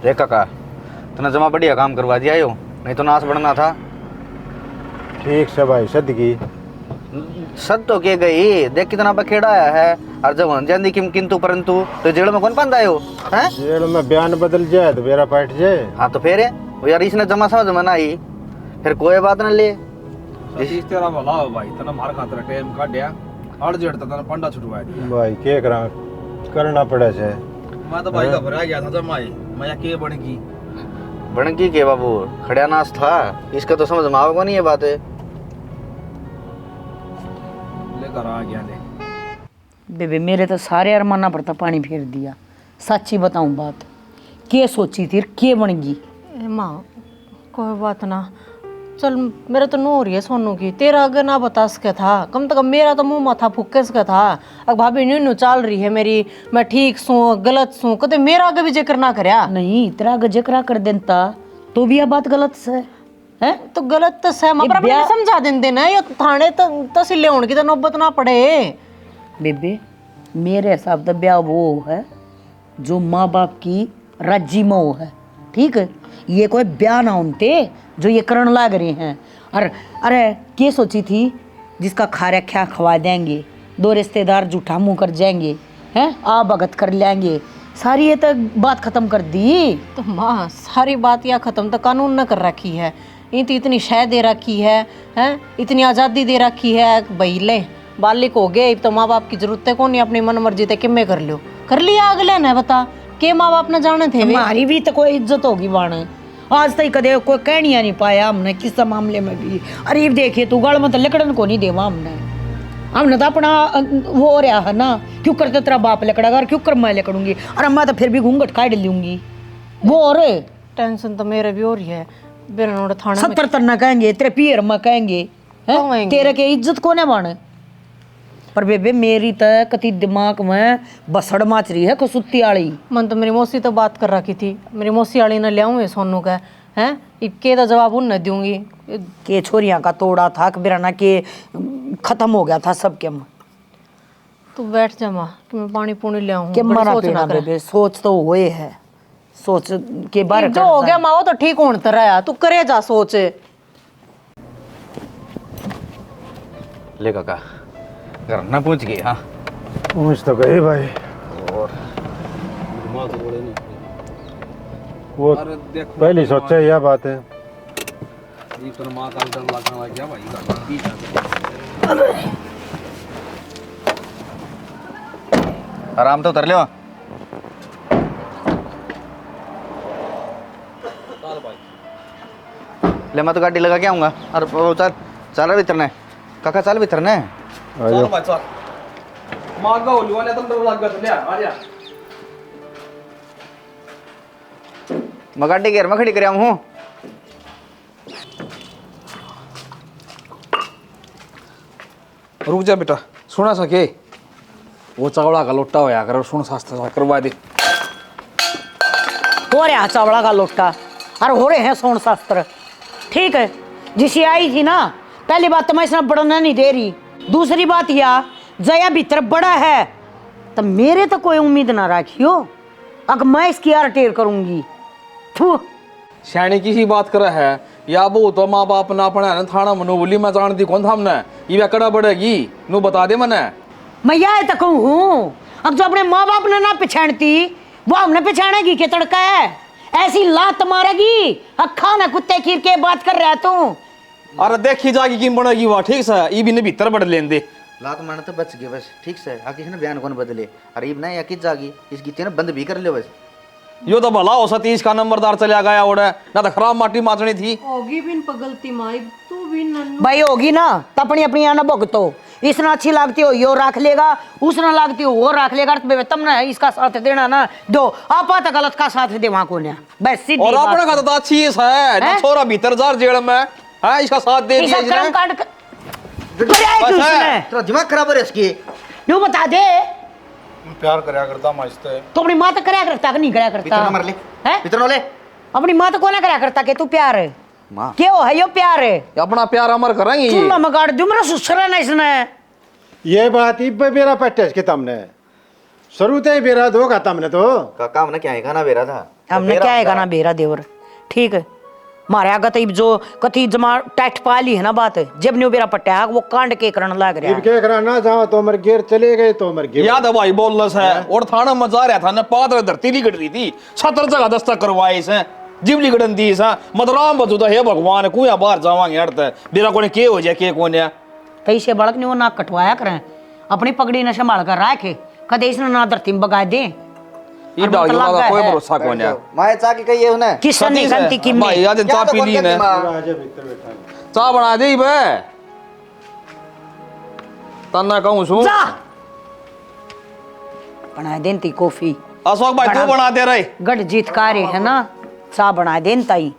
देख काका, तूने जमा बढ़िया काम करवा दिया यो, नहीं तो नाश बढ़ना था। ठीक से भाई सद की सद तो के गई, देख कितना बखेड़ा आया है। और जब हम जानी किंतु परंतु तो जेल में कौन बंद आयो हैं? जेल में बयान बदल जाए तो बेरा बैठ जाए। हाँ तो फिर वो यार इसने जमा समझ में ना आई, फिर कोई बात ना ले। सतीश तेरा भला हो भाई, तना मार खातर टाइम काटिया अड़ जड़ तना पंडा छुटवा दिया भाई के करा करना पड़े छे। मैं तो भाई घबरा गया था जमाई, मैं के बनेगी बनकी के बाबू खड़ा नाश था, इसका तो समझ में आओगे नहीं ये बात है। लेकर आ गया ले बेबे मेरे तो सारे अरमाना पर तो पानी फेर दिया। सच्ची बताऊं बात, के सोची थी के बनेगी। माँ कोई बात ना, चल मेरा तो नो हो रही है सोनू की, तेरा अगर ना बता सके था, कम से कम मेरा तो मुंह माथा फूके सका था। अब भाभी न्यू चाल रही है मेरी, मैं ठीक सूँ गलत सूँ, कदे मेरा आगे भी जिक्र ना करया। नहीं तेरा अगर जिक्र कर देता तो भी यह बात गलत से है। तो गलत तो सह मां पर समझा देंदे ना, ये थाने तहसीले होने की तो नौबत ना पड़े। बेबे मेरे हिसाब से ब्याह वो है जो माँ बाप की राजी में हो है, ठीक है। ये कोई ब्याह ना उनते जो ये करण लाग रहे हैं। और अरे क्या सोची थी, जिसका खारा ख्या खवा देंगे, दो रिश्तेदार जूठा मुँह कर जाएंगे, हैं आ भगत कर लेंगे, सारी ये तो बात खत्म कर दी। तो माँ सारी बात या खत्म तो कानून न कर रखी है, इतनी शह दे रखी है, हैं इतनी आज़ादी दे रखी है। भाई ले बालिक हो गए तो माँ बाप की जरूरत है कौन नहीं, अपनी मन मर्जी तक किमें कर लियो, कर लिया अगले ने बता के माँ बाप ने जाने थे। हमारी भी तो कोई इज्जत होगी बाण, आज तक कदे कोई कहनिया नहीं पाया हमने किस मामले में भी। अरे देखिए तू गल में तो लकड़न को नहीं देवा हमने तो अपना वो हो रहा है ना, क्यों करते तेरा बाप लकड़ेगा और क्यों कर मैं लकड़ूंगी, और मैं तो फिर भी घूंघट काट लूंगी। वो और टेंशन तो मेरे भी हो रही है, बेरनोड़ थाने में 70 तरना कहेंगे, तेरे पियर में कहेंगे, हैं? तेरे के इज्जत को न बने। पर बेबे मेरी तो कति दिमाग में बसड़ माच रही है कसुत्ती वाली। मन तो मेरी मौसी तो बात कर रखी थी, मेरी मौसी वाली ने ले आऊँ सोनू का, हैं इक्के का जवाब उन न दूंगी। के छोरियां का तोड़ा था बिराना के खत्म हो गया था सबके में। तू बैठ जा माँ कि मैं पानी पूनी ले आऊँ। के मरा पीना बेबे, सोच तो हुए है, सोच के बारे जो हो गया माँ वो तो ठीक होने तरह है, तू करे जा सोच। ले काका घर ना पूछ गई। हाँ पूछ तो गए भाई, और वो पहले सोचे यह बात है। ये तो मां का डर लगने लग गया भाई का बीच आ। आराम तो उतर लियो। ले मैं तो गाड़ी लगा के आऊंगा। और वो चल चल भीतर ने काका, चल भीतर ने। चल भाई चल, मां का ओलवा ने तो डर लग गया, ले आ जा। मैं गाड़ी घेर में खड़ी कर हूँ। रुक जा बेटा, सुना सके वो चावड़ा का लोटा होया कर, सुन शास्त्र करवा दे। हो रहा चावड़ा का लोटा और हो रहे हैं सोन शास्त्र, ठीक है। जिसे आई थी ना, पहली बात तो मैं इसमें बढ़ना नहीं दे रही, दूसरी बात यह जया भीतर बड़ा है तो मेरे तो कोई उम्मीद ना रखियो, अगर मैं इसकी यार टेर करूंगी। श्याणी की सी बात कर है या वो तो माँ बाप ना अपना है थाना मनो बोली मैं जानती कौन था हमने, ये कड़ा बढ़ेगी नु बता दे मने। मैं यह तक हूँ, अब जो अपने माँ बाप ने ना पहचानती वो हमने पहचानेगी के तड़का है, ऐसी लात मारेगी अखा ना कुत्ते खीर के बात कर रहा तू। अरे देखी जागी की बनेगी वहाँ, ठीक से ये भी ने भीतर बढ़ लेन दे। लात मारने तो बच गए बस, ठीक से आके इसने बयान कौन बदले। अरे ना या किस जागी इसकी तीन बंद भी कर लियो बस। यो तो भला हो सतीश का नंबरदार चला गया ओढ़े ना, तो खराब माटी माचनी थी। होगी भी गलती माई, तू भी नन्नू भाई होगी ना तो अपनी अपनी आना भुगतो, इसना अच्छी लगती हो यो रख लेगा, उसना लगती हो वो रख लेगा, तो तुमने इसका साथ देना ना दो, आप तो गलत का साथ दे वहां को बस सीधी और बात। अपने का तो अच्छी है ना, छोरा भीतर जार जेल में है, इसका साथ दे दिया इसका कर्म इसने। कांड तेरा दिमाग खराब है इसकी। यूं बता दे, प्यार करया करता मैं इससे। तो अपनी माँ तो करया करता कि नहीं करया भीतर करता? ना मर ले, हैं? भीतर ना ले। अपनी माँ तो कोना करया करता कि तू प्यार है माँ क्यों है यो प्यार है? अपना प्यार अमर करेंगे। चूल्हा में गाड़ दूं मेरा सुसरा ना इसने। ये बात इब बेरा पट्टे के तमने शुरू ते बेरा दो का तमने तो काका हमने क्या ही खाना बेरा था। हमने क्या है ना बेरा देवर ठीक है मारे आगे तो जो कथी जमा टैट पाली है ना बात जब न्यू बेरा पट्टा वो कांड के करण लग रहा है क्या करा ना जाओ तो मर गिर चले गए तो मर गिर याद है भाई बोलस है और थाना मजा रहा था ना पात्र धरती नहीं कट रही थी 17 जगह दस्तक करवाए इसे जिबली गड़न दी सा मदराम बतूता हे भगवान कुया बाहर जावांगे हटता बेरा कोने के हो जाए के कोने कैसे बड़क ने वो नाक कटवाया करें अपनी पगड़ी न संभाल कर रखे कदे इसने ना धरती में बगा दे ये डाल वाला कोई भरोसा कोने माए चा की कही है उन्हें किसन ने गंती की में भाई आज चाय पी ली ने राजा भीतर बैठा चाय बना दे बे तना कहूं सु जा बना देती कॉफी अशोक भाई तू बना दे रहे गढ़ जीत कारे है ना चा बना देन ताई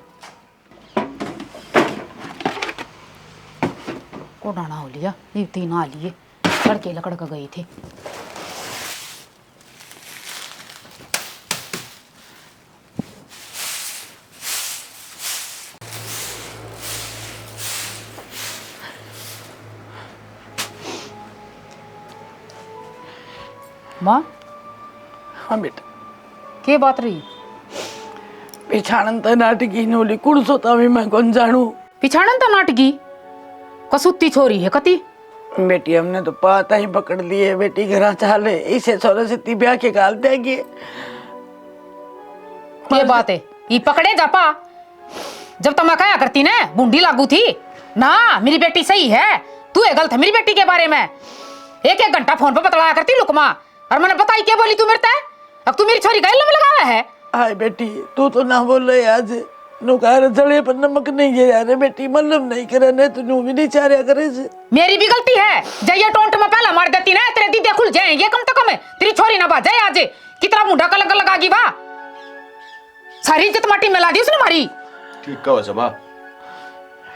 को डाना हो लिया ये तीन आ लिए लड़के लकड़ का गए थे माँ हाँ बेटा के बात रही पिछाड़न तो नाटकी नोली कुड़ सोता भी मैं कौन जानू पिछाड़न तो नाटकी कसुत्ती छोरी है कति बेटी हमने तो पता ही पकड़ लिए बेटी घर चाले इसे छोरे से ती ब्याह के गाल देंगे ये बात है ये पकड़े जापा जब तक मैं कहा करती ना बूंदी लागू थी ना मेरी बेटी सही है तू है गलत है मेरी बेटी के बारे में एक एक घंटा फोन पे बतलाया करती लुकमा और मैंने बताई क्या बोली तू मेरे ते अब तू मेरी छोरी का इल्म लगाया है हाय बेटी तू तो ना बोल रही आज नुकार जड़े पर नमक नहीं गिरा रे बेटी मतलब नहीं करे नहीं तो नू भी नहीं चाह करे से मेरी भी गलती है जय टोंट में पहला मार देती ना तेरे दीदे खुल जाएंगे कम तो कम है तेरी छोरी ना बात जाए आज कितना मुंडा का लग लगागी वाह सारी इज्जत माटी में ला दी उसने मारी ठीक कहो सबा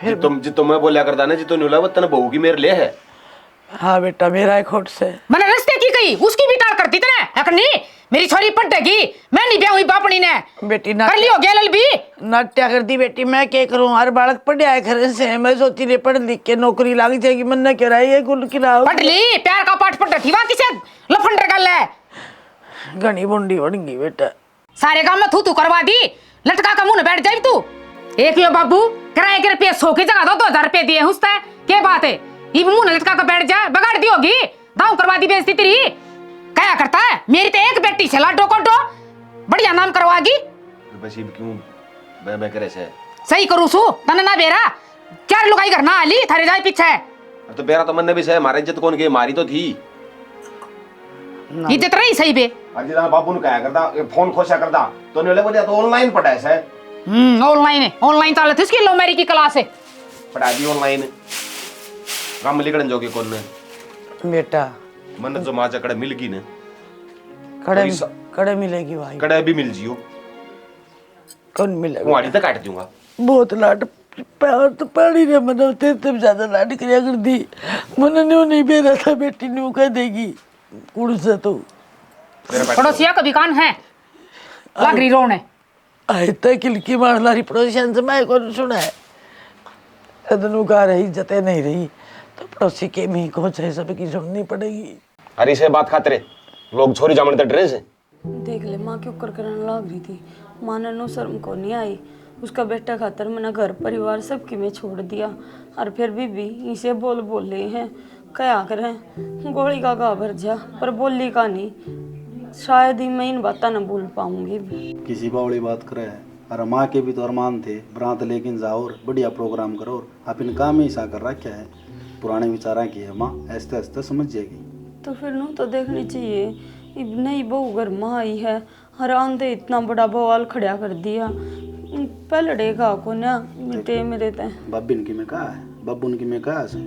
जी तुम मैं बोलिया करता ना जी तो नुला वतन बहू की मेरे ले है हाँ बेटा मेरा एक खोट से मैंने रिश्ते की कही उसकी भी टाल करती थी ना नहीं मेरी छोरी पटेगी मैं नहीं ब्याह हुई बापनी ने बेटी कर लियो गेलल भी नाट्या कर दी बेटी मैं क्या करूं हर बालक पढ़े आए घर से मैं सोची ले पढ़ लिख के नौकरी लग जाएगी मन ने कह है गुल की लाओ पढ़ ली प्यार का पाठ पढ़ ठीवा किसे लफंडर गल है घनी बुंडी बन गई बेटा सारे काम में थू करवा दी लटका का मुंह में बैठ जाए तू एक यो बाबू किराए के रुपये 100 की जगह 2000 रुपये दिए हुस्ता है क्या बात है ये मुंह लटका कर बैठ जा बगाड़ दी होगी दाऊ करवा दी बेइज्जती तेरी क्या करता है मेरी तो एक बेटी से लाडो कोडो बढ़िया नाम करवागी बस ये क्यों मैं करे से सही करू सु तने ना बेरा क्या लुगाई करना आली थारे जाए पीछे तो बेरा तो मन ने भी सही मारे इज्जत कौन के मारी तो थी इज्जत रही सही बे आज ना बाबू ने कहा करता फोन खोसा करता तो ने बोले तो ऑनलाइन पढ़ा है ऑनलाइन चालत है इसकी लव मैरिज की क्लास है पढ़ा दी ऑनलाइन काम लिखण जोगे कौन ने बेटा मन जो माचा कड़े मिल गई ने कड़े मिलेगी भाई कड़े भी मिल जियो कौन मिलेगा कुआड़ी तक काट दूंगा बहुत लाड प्यार तो पानी ने मनो तेरे ज्यादा लाड करिया कर दी मन ने नहीं बेरा था बेटी ने कह देगी कुड़ से तो पड़ोसिया का भी कान है लग रही रोने आए तक किलकी मार लारी पड़ोसियन से मैं कौन सुना है अदनु का रही जते नहीं रही तो पड़ोसी के मी को चाहे सब की सुननी पड़ेगी अरे से बात खातरे लोग छोरी जामन तक ड्रेस देख ले माँ क्यों कर करने लग रही थी माँ ने नो शर्म को नहीं आई उसका बेटा खातर मैंने घर परिवार सबकी में छोड़ दिया और फिर भी इसे बोल बोले हैं क्या करें गोली का गा भर जा पर बोली का नहीं शायद ही मैं इन बातें न भूल पाऊंगी किसी बावड़ी बात करे अरे माँ के भी तो अरमान थे बरात लेकिन जाओ और बढ़िया प्रोग्राम करो और अपन काम ही ऐसा कर रखा है पुराने विचारा की है माँ ऐसे ऐसे समझ जाएगी तो फिर नो तो देखनी चाहिए अब नई बहू घर माँ आई है हर आंधे इतना बड़ा बवाल खड़ा कर दिया पहले डेगा को ना मिलते मेरे ते बब्बिन की में कहा है बब्बुन की में कहा से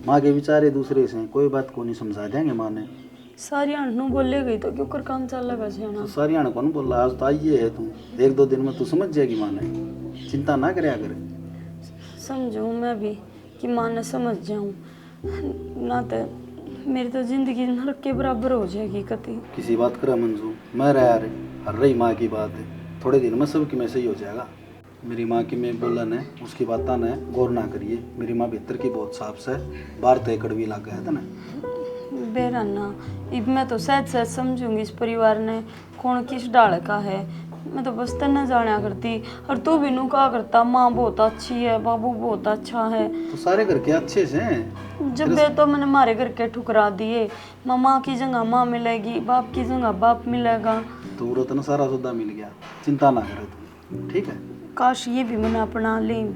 माँ के विचारे दूसरे से कोई बात को नहीं समझा देंगे माँ ने सारी आंटनू बोले गई तो क्यों कर काम चल लगा सियाना तो सारी आने कौन बोल रहा आज तो आइए है तू 1-2 दिन में तू समझ जाएगी माँ ने चिंता ना करे करे समझूँ मैं भी कि माँ ने समझ जाऊँ ना तो मेरी तो जिंदगी नरक के बराबर हो जाएगी कति किसी बात करा मंजू मैं रहा रे हर रही माँ की बात है थोड़े दिन में सबकी में सही हो जाएगा मेरी माँ की मैं बोलन है उसकी बात ने गौर ना करिए मेरी माँ भीतर की बहुत साफ से बाहर तय कड़वी लग गया था ना बेराना अब मैं तो सहज सहज समझूंगी इस परिवार ने कौन किस डाल का है मैं तो बस तन्ने जाना करती। और तू भी नू कहा करता माँ बहुत अच्छी है, बाबू बहुत अच्छा है। तो सारे घर के अच्छे से हैं। जब वे तो मैंने मारे घर के ठुकरा दिए। माँ की जगह माँ मिलेगी, बाप की जगह बाप मिलेगा। तो रतन सारा सौदा मिल गया, चिंता ना करे तुम, ठीक है। काश ये भी मैंने अपना लें।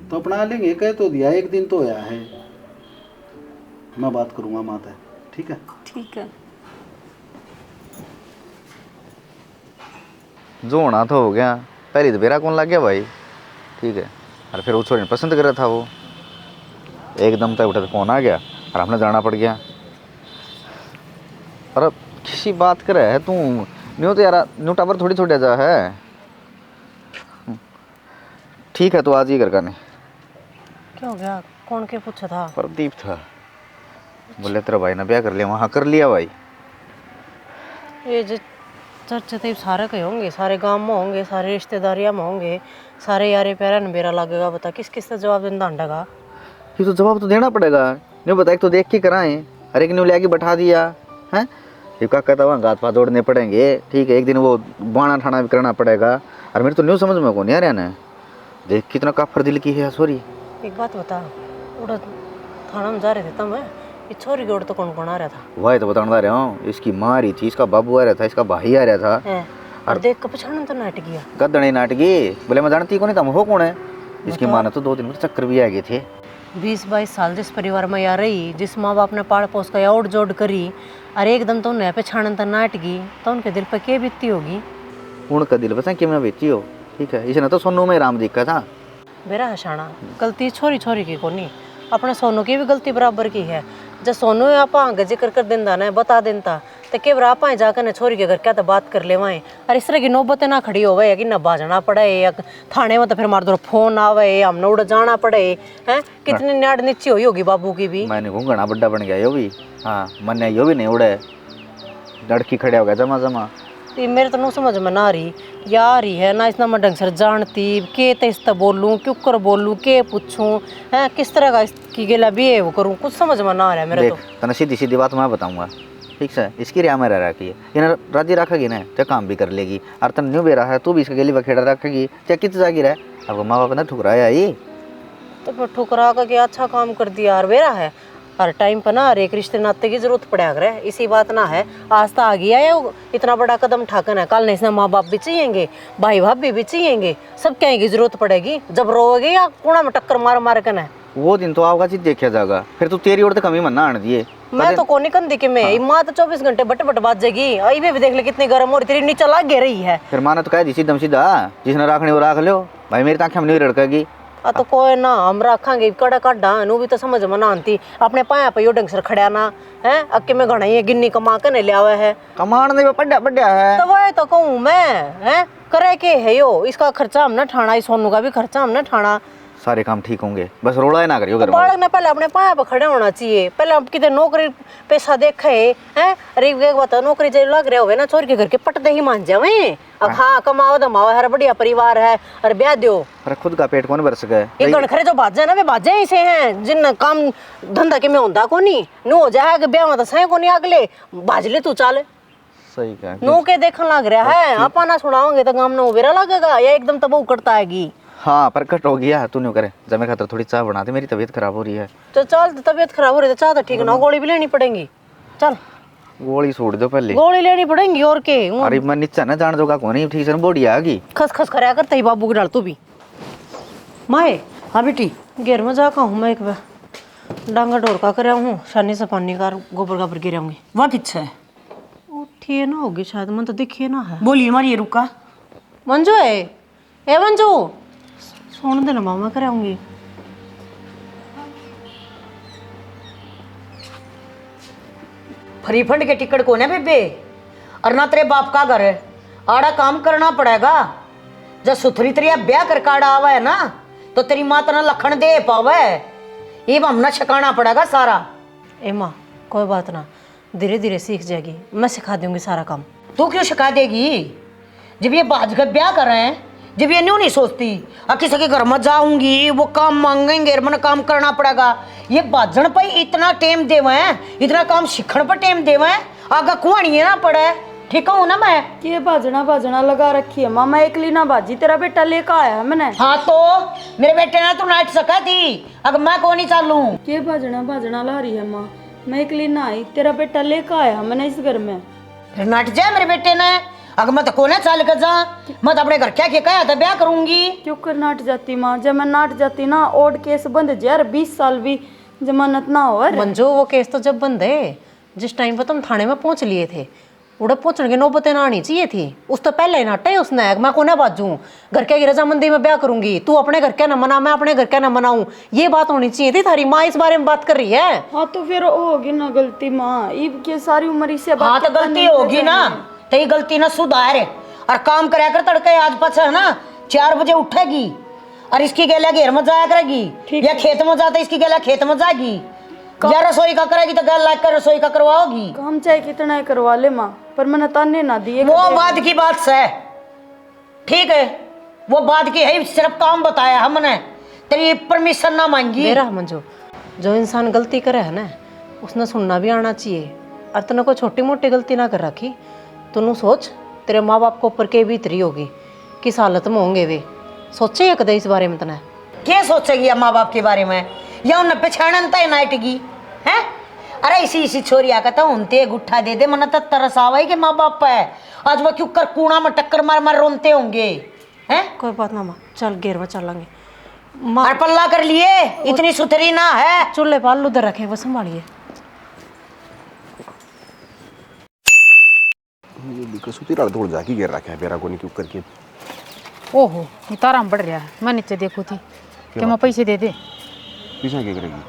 तो अपना लेंगे, कह तो दिया, एक दिन तो होया है। मैं बात करूंगा माता, ठीक है। ठीक है। जो होना तो हो गया। पहले तो बेरा कौन लग गया भाई, ठीक है। और फिर वो छोरी ने पसंद कर रहा था, वो एकदम तक उठा तो फोन आ गया और हमने जाना पड़ गया। और अब किसी बात कर रहा है तू, न्यू तो यार न्यू टावर थोड़ी छोड़ा जा है। ठीक है तो आज ही कर करने। क्या हो गया? कौन के पूछा था? प्रदीप था, बोले तेरा भाई ने ब्याह कर लिया। वहाँ कर लिया भाई। ये जो चर्चा तो सारे के होंगे, सारे गांव में होंगे, सारे रिश्तेदारियां में होंगे, सारे यारे प्यारा नबेरा लगेगा। बता किस किस का जवाब देना डांडेगा? ये तो जवाब तो देना पड़ेगा। न्यू बता, एक तो देख के कराएं। अरे एक न्यू ले आके बैठा दिया है, एक कहता वहाँ गात पात जोड़ने पड़ेंगे, ठीक है। एक दिन वो बाणा ठाना भी करना पड़ेगा। और मेरे तो न्यू समझ में कौन नहीं आ रहा ना, देख कितना काफर दिल की है। सॉरी एक बात बता, उड़ा थाना में जा रहे थे तब ये छोरी के उड़ तो कौन कौन आ रहा था? वही तो बताना रहा हूँ। इसकी माँ रही थी, इसका बाबू आ रहा था, इसका भाई आ रहा था। और देख कर पछाड़न तो नाट गया। गदड़ी नाटकी बोले मैं जानती कौन, तुम हो कौन है? इसकी माँ ने तो 2 दिन में चक्कर भी आ गए थे। 20-22 साल जिस परिवार में आ रही, जिस माँ बाप ने पाल पोस का ओढ़ जोड़ करी, और एकदम तो उन्हें पछाड़न तो नाट गई, तो उनके दिल पर क्या बीतती होगी? उनका दिल बता कि मैं बेची हो, ठीक है। इसने तो सोनू में राम दिखा था। मेरा हसाना गलती छोरी छोरी की कोनी, अपने सोनू की भी गलती बराबर की है। जब सोनू आप आगे जिक्र कर देता ना, बता देता तो के बार आप जाकर न छोरी के घर क्या तो बात कर ले वहाँ। और इस तरह की नौबतें ना खड़ी हो कि न बाजना पड़े या थाने में तो फिर मार दो फोन आवे, हमने उड़ जाना पड़े हैं। कितनी नाड़ नीची हुई होगी बाबू की भी। मैंने घूंघना बड्डा बन गया यो भी। हाँ मन यो भी नहीं उड़े, लड़की खड़े हो गया जमा जमा। तो मेरे तो नहीं समझ में ना रही यार ही है ना, इतना मैं ढंग से जानती के तो इस बोलूँ क्यों कर बोलूँ के पूछूँ हैं, किस तरह का इसकी गिला बिहेव करूँ, कुछ समझ में ना आ रहा है मेरे। तो तना सीधी सीधी बात मैं बताऊंगा, ठीक है। इसकी रिया में रह रखी है, ये राजी रखेगी ना तो काम भी कर लेगी। और तन न्यू बेरा है, तू भी इसका गेली बखेड़ा रखेगी चाहे कित जागी रहे। अब माँ बाप ने ठुकराया ही तो फिर ठुकरा का क्या अच्छा काम कर दिया यार बेरा है। हर टाइम पर ना हर एक रिश्ते नाते की जरूरत पड़ा करे, इसी बात ना है। आज तो आ गया है इतना बड़ा कदम उठाकर है, कल नहीं इसने माँ बाप भी चाहिएंगे, भाई भाभी भी चाहिएंगे, सब क्या की जरूरत पड़ेगी। जब रोएगी या कूड़ा में टक्कर मार मार कर वो दिन तो आपका चीज देखा जाएगा। फिर तू तेरी ओर तो कमी मन्ना आने दिए। मैं तो कोनी कंदी के मैं माँ तो 24 घंटे बट बट बाजेगी। आई भी देख ले कितनी गर्म हो रही, तेरी नीचे लाग रही है। फिर माँ ने तो कह दी सीधा सीधा, जिसने रखने वो रख लो भाई, मेरी ताकि हम नहीं रड़केगी। तो कोई ना हम रखांगे कड़ा काटा नू भी तो समझ में ना आती। अपने पाया पे यो ढंग से खड़ा ना है, अक्के में घना ये गिन्नी कमा के नहीं लिया है। कमान नहीं पड़ा बढ़िया है तो वही तो कहूँ मैं है, करे के है यो, इसका खर्चा हमने ठाना, इस सोनू का भी खर्चा हमने ठाना। सारे काम ठीक होंगे, बस रोड़ा ना करियो। तो बालक ने पहले अपने पाया पे खड़े होना चाहिए। पहले अब कितने नौकरी पैसा देखे है, अरे एक बात नौकरी जो लग रहे हो ना, छोर के घर के पटते ही मान जावे। अब हाँ कमाओ दमाओ, हर बढ़िया परिवार है और ब्याह दो। अरे खुद का पेट कौन भर सके? ये गणखरे जो बाजे ना वे बाजे ऐसे हैं जिन काम धंधा के में होता को नहीं नो हो जाए ब्याह में तो सही को नहीं अगले बाज ले तू चाल। सही कहा। नो के देखने लग रहा है, आपा ना सुनाओगे तो गाँव में उबेरा लगेगा या एकदम तब उकड़ता आएगी। हाँ प्रकट हो गया, तू नहीं करे जमे खातर थोड़ी चाय बना दे, मेरी तबीयत खराब हो रही है। तो चल तबीयत खराब हो रही है तो चाह तो ठीक ना, गोली भी लेनी पड़ेगी। चल गोली छोड़ दो पहले, गोली लेनी पड़ेगी और के। अरे मैं नीचा ना जान जोगा कौन ठीक से बॉडी आ गई। खस खस कराया करता ही बाबू की डाल तू भी। माए हाँ बेटी घेर में जाकर हूँ मैं एक बार डांगा ढोर का कर हूँ, शानी से पानी का गोबर गाबर गिराऊंगी। वहाँ किच्छा है? उठिए ना होगी शायद, मन तो दिखिए ना है। बोलिए हमारी रुका मंजू है, ए मंजू सोन देना मामा कराऊंगी। फ्री फंड के टिकट को ना बेबे, और ना तेरे बाप का घर है, आड़ा काम करना पड़ेगा। जब सुथरी तरिया ब्याह कर काड़ा आवा है ना, तो तेरी माँ तना लखन दे पावे, ये हमने छकाना पड़ेगा सारा। ए माँ कोई बात ना, धीरे धीरे सीख जाएगी, मैं सिखा दूंगी सारा काम। तू क्यों सिखा देगी? जब ये बाज कर ब्याह कर रहे हैं, जब ये न्यू नहीं सोचती किसी के घर में जाऊंगी वो काम मांगेंगे, मैंने काम करना पड़ेगा। ये बाजन पर इतना टाइम देवे हैं, इतना काम सीखने पर टाइम देवे हैं, आगे कुआनी ना पड़े ठीक हूँ ना मैं? ये भाजना भाजना लगा रखी है माँ, मैं एकली ना बाजी, तेरा बेटा लेकर आया है मैंने। हाँ तो मेरे बेटे ने तो नाच सका थी, अगर मैं कौन ही चालू। ये भाजना भाजना ला रही है माँ, मैं एकली ना आई, तेरा बेटा लेकर आया मैंने इस घर में। फिर नाट जाए मेरे बेटे ने, अगर मैं तो कोने चाल कर जा, मैं तो अपने घर क्या कहा था ब्याह करूंगी। क्यों कर नाट जाती माँ, जब मैं नाट जाती ना ओड केस बंद यार 20 साल भी जमानत ना हो। मंजू वो केस तो जब बंद है, जिस टाइम पर तुम थाने में पहुंच लिए थे, उड़े पहुंचने की नौबतें ना आनी चाहिए थी। उस तो पहले ही नाटा है उसने, मैं को ना बाजू घर के रजामंदी में ब्याह करूंगी, तू अपने घर क्या ना मना, मैं अपने घर क्या ना मनाऊं, ये बात होनी चाहिए थी। थारी माँ इस बारे में बात कर रही है। हाँ तो फिर होगी ना गलती माँ, ईब के सारी उम्र इससे हाँ तो गलती होगी ना, तो ये गलती ना सुधार और काम करया कर। तड़के आज पछा है ना 4 बजे उठेगी और इसकी गैला घेर में जाया करेगी, या खेत में जाता इसकी गैला खेत में जाएगी, या रसोई का करेगी तो गैल लाकर रसोई का करवाओगी। काम चाहे कितना ही करवा ले माँ, पर मैंने ताने ना दिए। वो बात की बात है, ठीक है, वो बात की है, सिर्फ काम बताया हमने, तेरी परमिशन ना मांगी। मेरा मंजू, जो इंसान गलती करे है ना, उसने सुनना भी आना चाहिए। और तूने कोई छोटी मोटी गलती ना कर रखी, तू सोच तेरे माँ बाप को ऊपर के भी इतरी होगी, किस हालत में होंगे वे, सोचे या कदे इस बारे में? तने क्या सोचेगी माँ बाप के बारे में, या उन्हें पहचानता नाटगी है? अरे इसी छोरी आकर उनते गुट्ठा दे दे, मन तक तरस आवा के माँ बाप है, आज वो क्यों कर कूड़ा में टक्कर मार मार रोनते होंगे हैं? कोई बात ना माँ, चल घेर में चलेंगे। मार पल्ला कर लिए, इतनी सुथरी ना है। चूल्हे पाल उधर रखे, वो संभालिए। कसुती दौड़ जाके गिर रखा है बेरा को नहीं क्यों करके। ओहो ये ताराम बढ़ रहा है। मैं नीचे देखू थी कि मैं पैसे दे दे, पीछे क्या करेगी?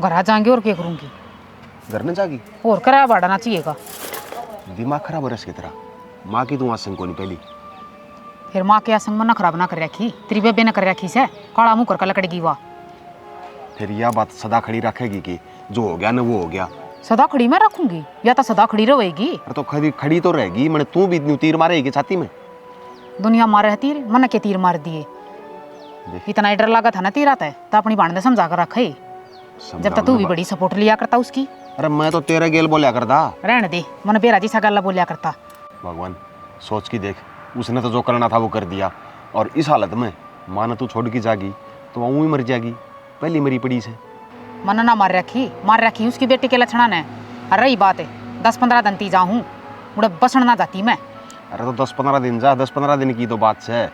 घर आ जाएंगे और क्या करूँगी? घर न जागी और किराया बढ़ाना चाहिएगा। दिमाग खराब हो रहा है तेरा। माँ की तू आसंग को नहीं पहली, फिर माँ के आसंग में ना खराब ना कर रखी, तेरी बेबे ने कर रखी से काला मुँह कर लकड़गी वाह। फिर यह बात सदा खड़ी रखेगी कि जो हो गया ना वो हो गया। सदा खड़ी मैं रखूंगी या तो सदा खड़ी रहेगी? अरे तो खड़ी तो रहेगी, मैंने तू भी इतनी तीर मारेगी छाती में। दुनिया मारे है तीर, मन के तीर मार दिए। इतना डर लगा था ना तीर आता है तो अपनी बाण ने समझा कर रखे, जब तक तू भी बड़ी सपोर्ट लिया करता उसकी। अरे मैं तो तेरे गेल बोलिया करता। रहने दे, मन बेरा जी सा गल्ला बोलिया करता। भगवान सोच की देख, उसने तो जो करना था वो कर दिया, और इस हालत में माँ ने तू छोड़ की जागी तो वह ही मर जाएगी, पहली मरी पड़ी से। मन ना मार रखी उसकी बेटी के लक्षण ने। अरे रही बात है 10-15 दिन ती जाऊँ उड़े बसण ना जाती मैं। अरे तो 10-15 दिन जा, 10-15 दिन की तो बात है।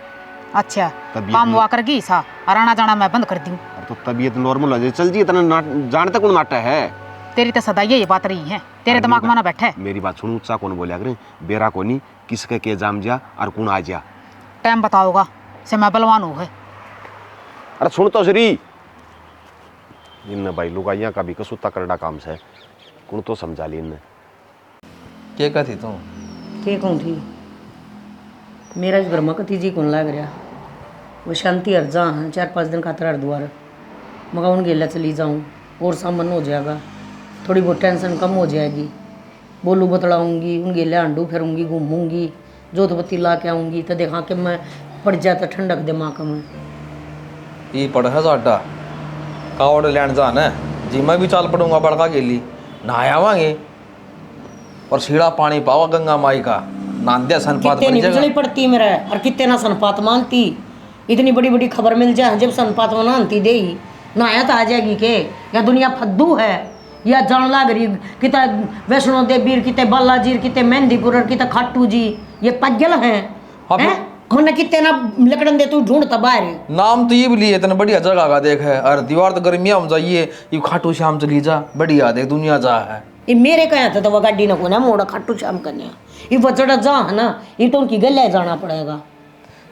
अच्छा काम हुआ कर गई सा, और आना जाना मैं बंद कर दूं। अरे तो तबीयत नॉर्मल हो जाए चल जी, इतना जानते कौन नाटा है? तेरी तो सदा यही बात रही है, तेरे दिमाग में ना बैठे। मेरी बात सुनू, चा कौन बोलिया करे बेरा कोनी किसके के जाम जा और कौन आ जा। टाइम बताओगा से मैं बलवान हूँ है। अरे सुन तो श्री, इन भाई लुगाइया का भी कसुता करड़ा काम से कौन तो समझा ली इनने। क्या कहती तू? के कौन थी मेरा इस ब्रह्मा कथी जी कौन लाग रहा, वो शांति हर जा हैं 4-5 दिन खातर हरिद्वार मगा उन गेला चली जाऊँ और सामान हो जाएगा, थोड़ी बहुत टेंशन कम हो जाएगी, बोलू बतलाऊँगी, उन गेला अंडू फिरूँगी, घूमूँगी, जोत बत्ती ला के आऊँगी तो देखा कि मैं पड़ जाता ठंडक दिमाग में। ये पड़ है साडा कावड़ लैंड जाना है जी, मैं भी चाल पड़ूंगा बड़का गेली, नहायावांगे और सीढ़ा पानी पावा गंगा माई का, नांदे सनपात कितने बिजली पड़ती मेरा और कितने ना सनपात मानती, इतनी बड़ी बड़ी खबर मिल जाए जब सनपात मानती दे ही नहाया तो आ जाएगी के, या दुनिया फद्दू है या जान लाग रही किते वैष्णो देवी किते बालाजी किते मेहंदीपुर किते खाटू जी, ये पागल हैं हमने कितने ना लकड़न दे तू ढूंढता बाहर। नाम तो ये भी लिए इतने बढ़िया जगह का देख है, और दीवार तो गर्मिया में जाइए, ये खाटू श्याम चली जा, बढ़िया देख दुनिया जा है। ये मेरे कहा था तो वह गाड़ी ना को ना मोड़ा खाटू श्याम करने, ये वजड़ा जा है ना, ये तो उनकी गले जाना पड़ेगा।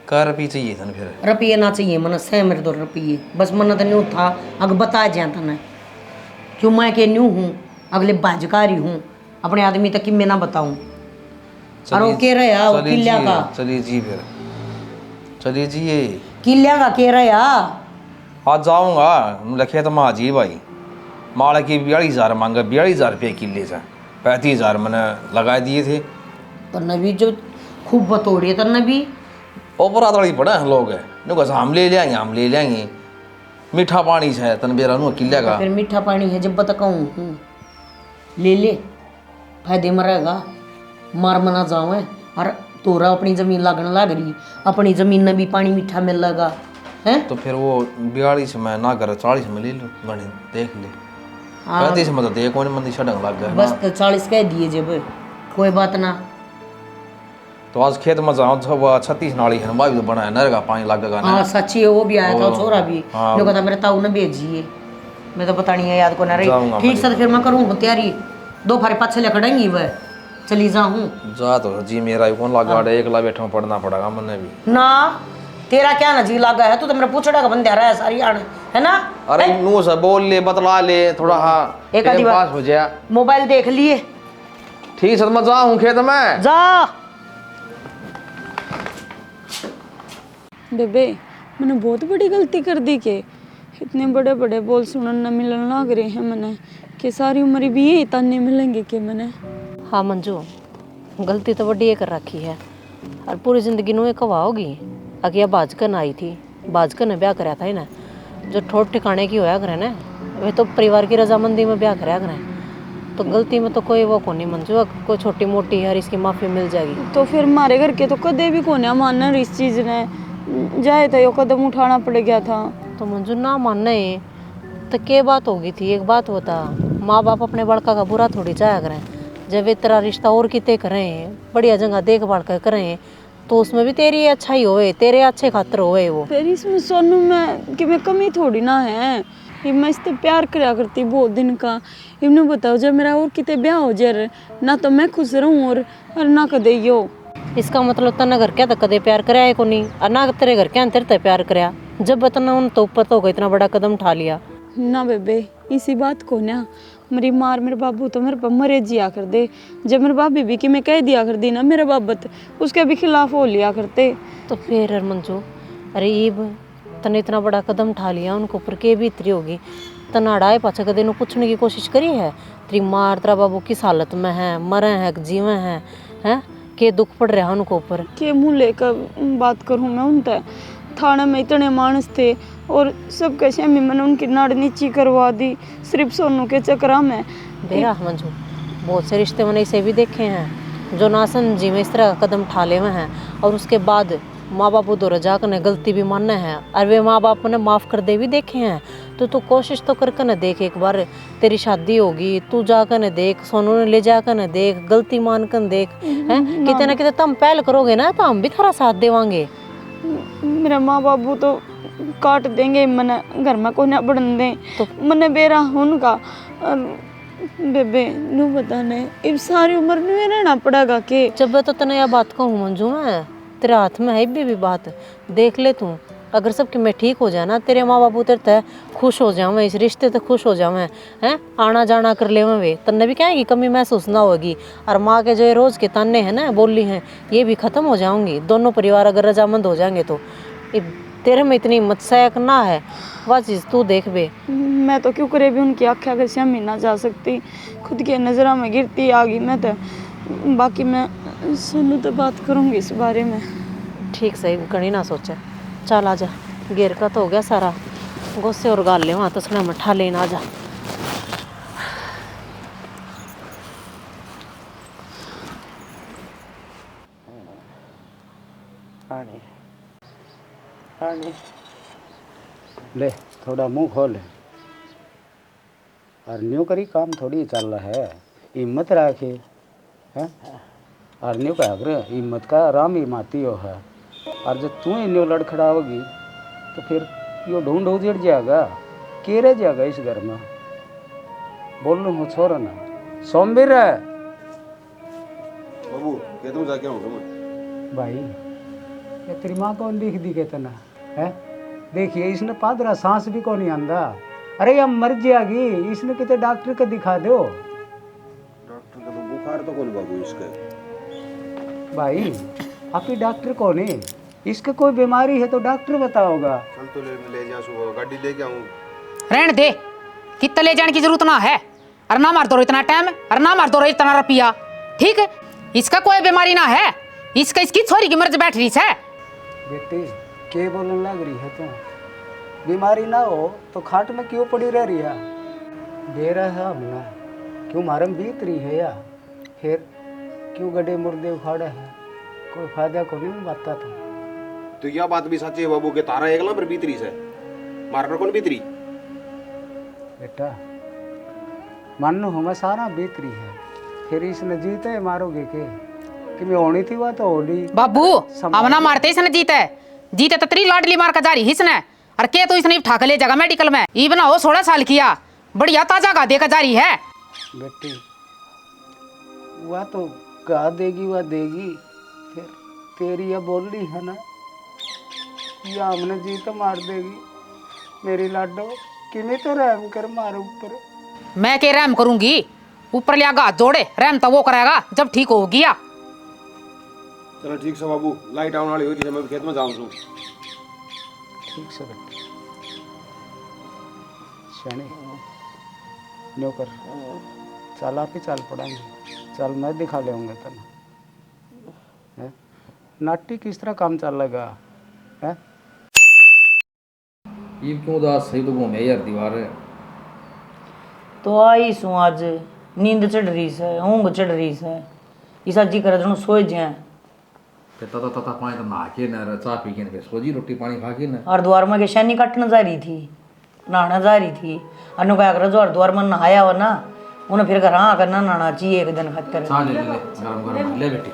कर रपी चाहिए था फिर रुपये ना चाहिए मन से मेरे तो रुपये बस मन तो न्यू था अगर बता जाए था क्यों मैं के न्यू हूँ अगले बाजकारी हूँ अपने आदमी तक कि मैं ना बताऊँ। और वो कह रहा वो किल्या का, चलिए जी फिर चलिए जी, ये किल्या का कह रहा आज जाऊँगा लखे तो माँ जी भाई माड़ा की 42,000 मांगा, 42,000 रुपये किले से 35,000 मैंने लगा दिए थे। तो नबी जो खूब बतोड़े तो नबी ऊपर आदड़ी पड़ा है लोग है हम ले लेंगे मीठा पानी है तन बेरा नु किले का। फिर मीठा पानी है जब बताऊँ ले ले फायदे में रहेगा। मार मना जावे और तोरा अपनी जमीन लागने लग रही, अपनी जमीन में भी पानी मीठा मिल लगा है। तो फिर वो 42 में ना कर 40 में ले लो, गणी देख ले। 35 में तो देख कौन मंदी छड़ंग लग गया बस तो 40 कह दिए जब, कोई बात ना। तो आज खेत में जाओ तो वो 36 नाली है ना, भी तो बना है, नहर का पानी लगेगा ना। हाँ सच्ची है, वो भी आया था छोरा भी, हाँ। जो कहता मेरे ताऊ ने भेजिए, मैं तो पता नहीं है याद को ना जाऊंगा रही। ठीक सर फिर मैं करूँ तैयारी, 2 फारे पाछे लकड़ेंगी वह चली जाऊँ। जा तो जी मेरा भी कौन लगा, एकला बैठा पढ़ना पड़ेगा मैंने भी ना तेरा क्या ना जी लागा है, तू तो मेरा पूछड़ा का बंद रहा है सारी आने है ना। अरे नू से बोल ले, बतला ले थोड़ा। हाँ एक आधी पास बार हो जाए। मोबाइल देख लिए। ठीक है मैं जाऊँ खेत में। जा बेबे मैंने बहुत बड़ी गलती कर दी के इतने बड़े बड़े बोल सुनन न मिलन लग रहे हैं मैंने, कि सारी उम्र भी यही ताने मिलेंगे कि मैंने। हाँ मंजू, गलती तो बड़ी ये कर रखी है, और पूरी जिंदगी नू कवा होगी। अगिया बाजकन आई थी, बाजकन ने ब्याह कराया था इन्हें, जो ठोट ठिकाने की होया करे ना, वे तो परिवार की रजामंदी में ब्याह कराया करें। तो गलती में तो कोई वो को नहीं मंजू, कोई छोटी मोटी है इसकी माफ़ी मिल जाएगी। तो फिर मारे घर के तो कदे भी कोने मानना इस चीज़ ने, जाए तो यो कदम उठाना पड़ गया था। तो मंजू ना मानने तो क्या बात होगी थी, एक बात बता, माँ बाप अपने बड़का का बुरा थोड़ी चाहे करें। जब वे तेरा रिश्ता और किते करें, बढ़िया जगह देखभाल कर करें, तो उसमें भी तेरी अच्छाई होए, तेरे अच्छे खातर होए वो। फिर इसमें सोनू में कि मैं कमी थोड़ी ना है, ये मैं इससे प्यार कराया करती बहुत दिन का। इन्होंने बताओ जब मेरा और किते ब्याह हो जाए ना, तो मैं खुश रहूँ और ना कदे यो। इसका मतलब तना घर क्या तो कदे प्यार कराया है को नहीं, और ना तेरे घर क्या तेरे ते प्यार कराया, जब बतना उन तो ऊपर तो होगा इतना बड़ा कदम उठा लिया। ना बेबे इसी बात को ना, मेरी मार मेरे बाबू तो मेरे पर मरे जिया कर दे, जब मेरे भाभी भी कि मैं कह दिया कर दी ना मेरे बाबत, उसके भी खिलाफ हो लिया करते। तो फिर मंजू, अरे ईब तने इतना बड़ा कदम उठा लिया, उनको ऊपर के भी इतरी होगी, तना अड़ाए पाछे कदे नु पूछने की कोशिश करी है तेरी मार तेरा बाबू किस हालत में है, मरे हैं जीवे हैं के दुख पड़ रहा है उनको ऊपर। के मुँह लेकर बात करूँ मैं उनसे, थाने में इतने मानस थे और सब कैसे मैंने उनकी नाड़ नीची करवा दी सिर्फ सोनू के चक्रा में। बेरा मंजू, बहुत से रिश्ते मैंने इसे भी देखे हैं जो नासन जी में इस तरह का कदम उठा ले हुए हैं, और उसके बाद माँ बाप उधर जाकर ने गलती भी मानना है, और वे माँ बाप ने माफ़ कर दे भी देखे हैं। तो तू कोशिश तो करके न देख, एक बार तेरी शादी होगी तू जाकर न देख, सोनू ने ले जाकर न देख, गलती मान कर देख, हैं कितने ना कितने तुम पहल करोगे ना तो हम भी थारा साथ देवांगे। मेरा माँ बाबू तो काट देंगे मने, घर में कोई ना बढ़न दे तो मने बेरा उनका। और बेबे नू बताने इब सारी उम्र में रहना पड़ेगा के। जब तो तने यह बात कहूँ मंजू, मैं तेरे हाथ में है भी बात, देख ले तू, अगर सबके मैं ठीक हो जाए ना, तेरे माँ बापू तेरे ते खुश हो जावे, इस रिश्ते ते खुश हो जावे हैं, आना जाना कर ले वे, तन्ने भी क्या है कि कमी महसूस ना होगी, और माँ के जो रोज़ के ताने हैं ना बोली हैं ये भी ख़त्म हो जाऊंगी। दोनों परिवार अगर रजामंद हो जाएंगे तो तेरे में इतनी मत्सयक ना है, वह चीज़ तू देख बे। मैं तो क्यों करे भी उनकी आँखें के सामने ना जा सकती, खुद के नज़रों में गिरती आ गई मैं तो। बाकी मैं सोनू तो बात करूँगी इस बारे में। ठीक सही कहीं ना सोचा, चल आजा, गेर का तो हो गया सारा, गुस्से और गाल ले वहाँ तो सुना मठा लेना, आजा। ले थोड़ा मुंह खोल, और न्यू करी काम थोड़ी चल रहा है, हिम्मत रखे है, और न्यू का हिम्मत का राम ही माती हो है, और जब तू ही न्यू लड़खड़ाओगी तो फिर यो ढूंढ उजड़ जाएगा, के रह जाएगा इस घर में। बोल लूँ हो छोरा ना सोमवीर है बाबू कह दूँ जाके आऊँगा मैं। भाई ये तेरी माँ कौन लिख दी कहते ना है, देखिए इसने पादरा सांस भी कौन नहीं आंदा, अरे अब मर जाएगी, इसने कितने डॉक्टर को दिखा दो। डॉक्टर का तो बुखार तो कौन बाबू इसका भाई आप ही डॉक्टर कौन है, इसका कोई बीमारी है तो डॉक्टर बताओगा। चल तो ले जा, सुबह गाड़ी लेके आऊँ। रहने दे, कितना ले जाने की जरूरत ना है, अरे ना मार दो इतना टाइम, अरे ना मार दो इतना रुपया, ठीक है। इसका कोई बीमारी ना है, इसका इसकी छोरी की मर्ज बैठ रही है। बेटे के बोलने लग रही है तुम, बीमारी ना हो तो खाट में क्यों पड़ी रह रही है, दे रहा है हमने क्यों मारम बीत रही है या फिर क्यों गड्ढे मुर्दे उखाड़े हैं, कोई फायदा को नहीं बताता था। तो यह बात भी सच्ची है बाबू के तारा एकला पर भीतरी से मार पर कौन भीतरी। बेटा मानो हमें सारा भीतरी है, फिर इसने जीते मारोगे के कि मैं होनी थी वह तो होली। बाबू अब ना मारते इसने जीते जीते तो तेरी लाडली मार का जारी हिसने और के तो इसने उठा के ले जाएगा मेडिकल में। ई बनाओ 16 साल किया बढ़िया ताजा गा देकर जारी है। बेटी वह तो गा देगी वह देगी, फिर तेरी यह बोल रही है ना या हमने जी तो मार देगी। मेरी लाडो कि मैं तो रहम कर मारो ऊपर। मैं के रहम करूंगी, ऊपर लिया हाथ जोड़े रहम तो वो करेगा जब ठीक हो गया। चलो ठीक से बाबू, लाइट आने वाली हुई मैं खेत में जाऊँ छू। ठीक से बेटा शानी नो कर, चल आप ही चाल पड़ेंगे, चल मैं दिखा लेंगे तना नाटी किस तरह काम चल लगा है। ये क्यों उदास सही तो घूमे यार दीवार है। तो आई सू आज नींद चढ़ रही है, ऊँग चढ़ रही है, इसा जी कर जणो सोए जाए। तता पानी तो नहा के न चाय पी के न सो जी रोटी पानी खा के न। हरिद्वार में के शैनी काटने जा रही थी, नहाना जा रही थी। अनु क्या कर जो हरिद्वार में नहाया हो ना उन्हें फिर घर हाँ करना नहाना चाहिए एक दिन खातर। चाय ले गरम गरम ले बेटी।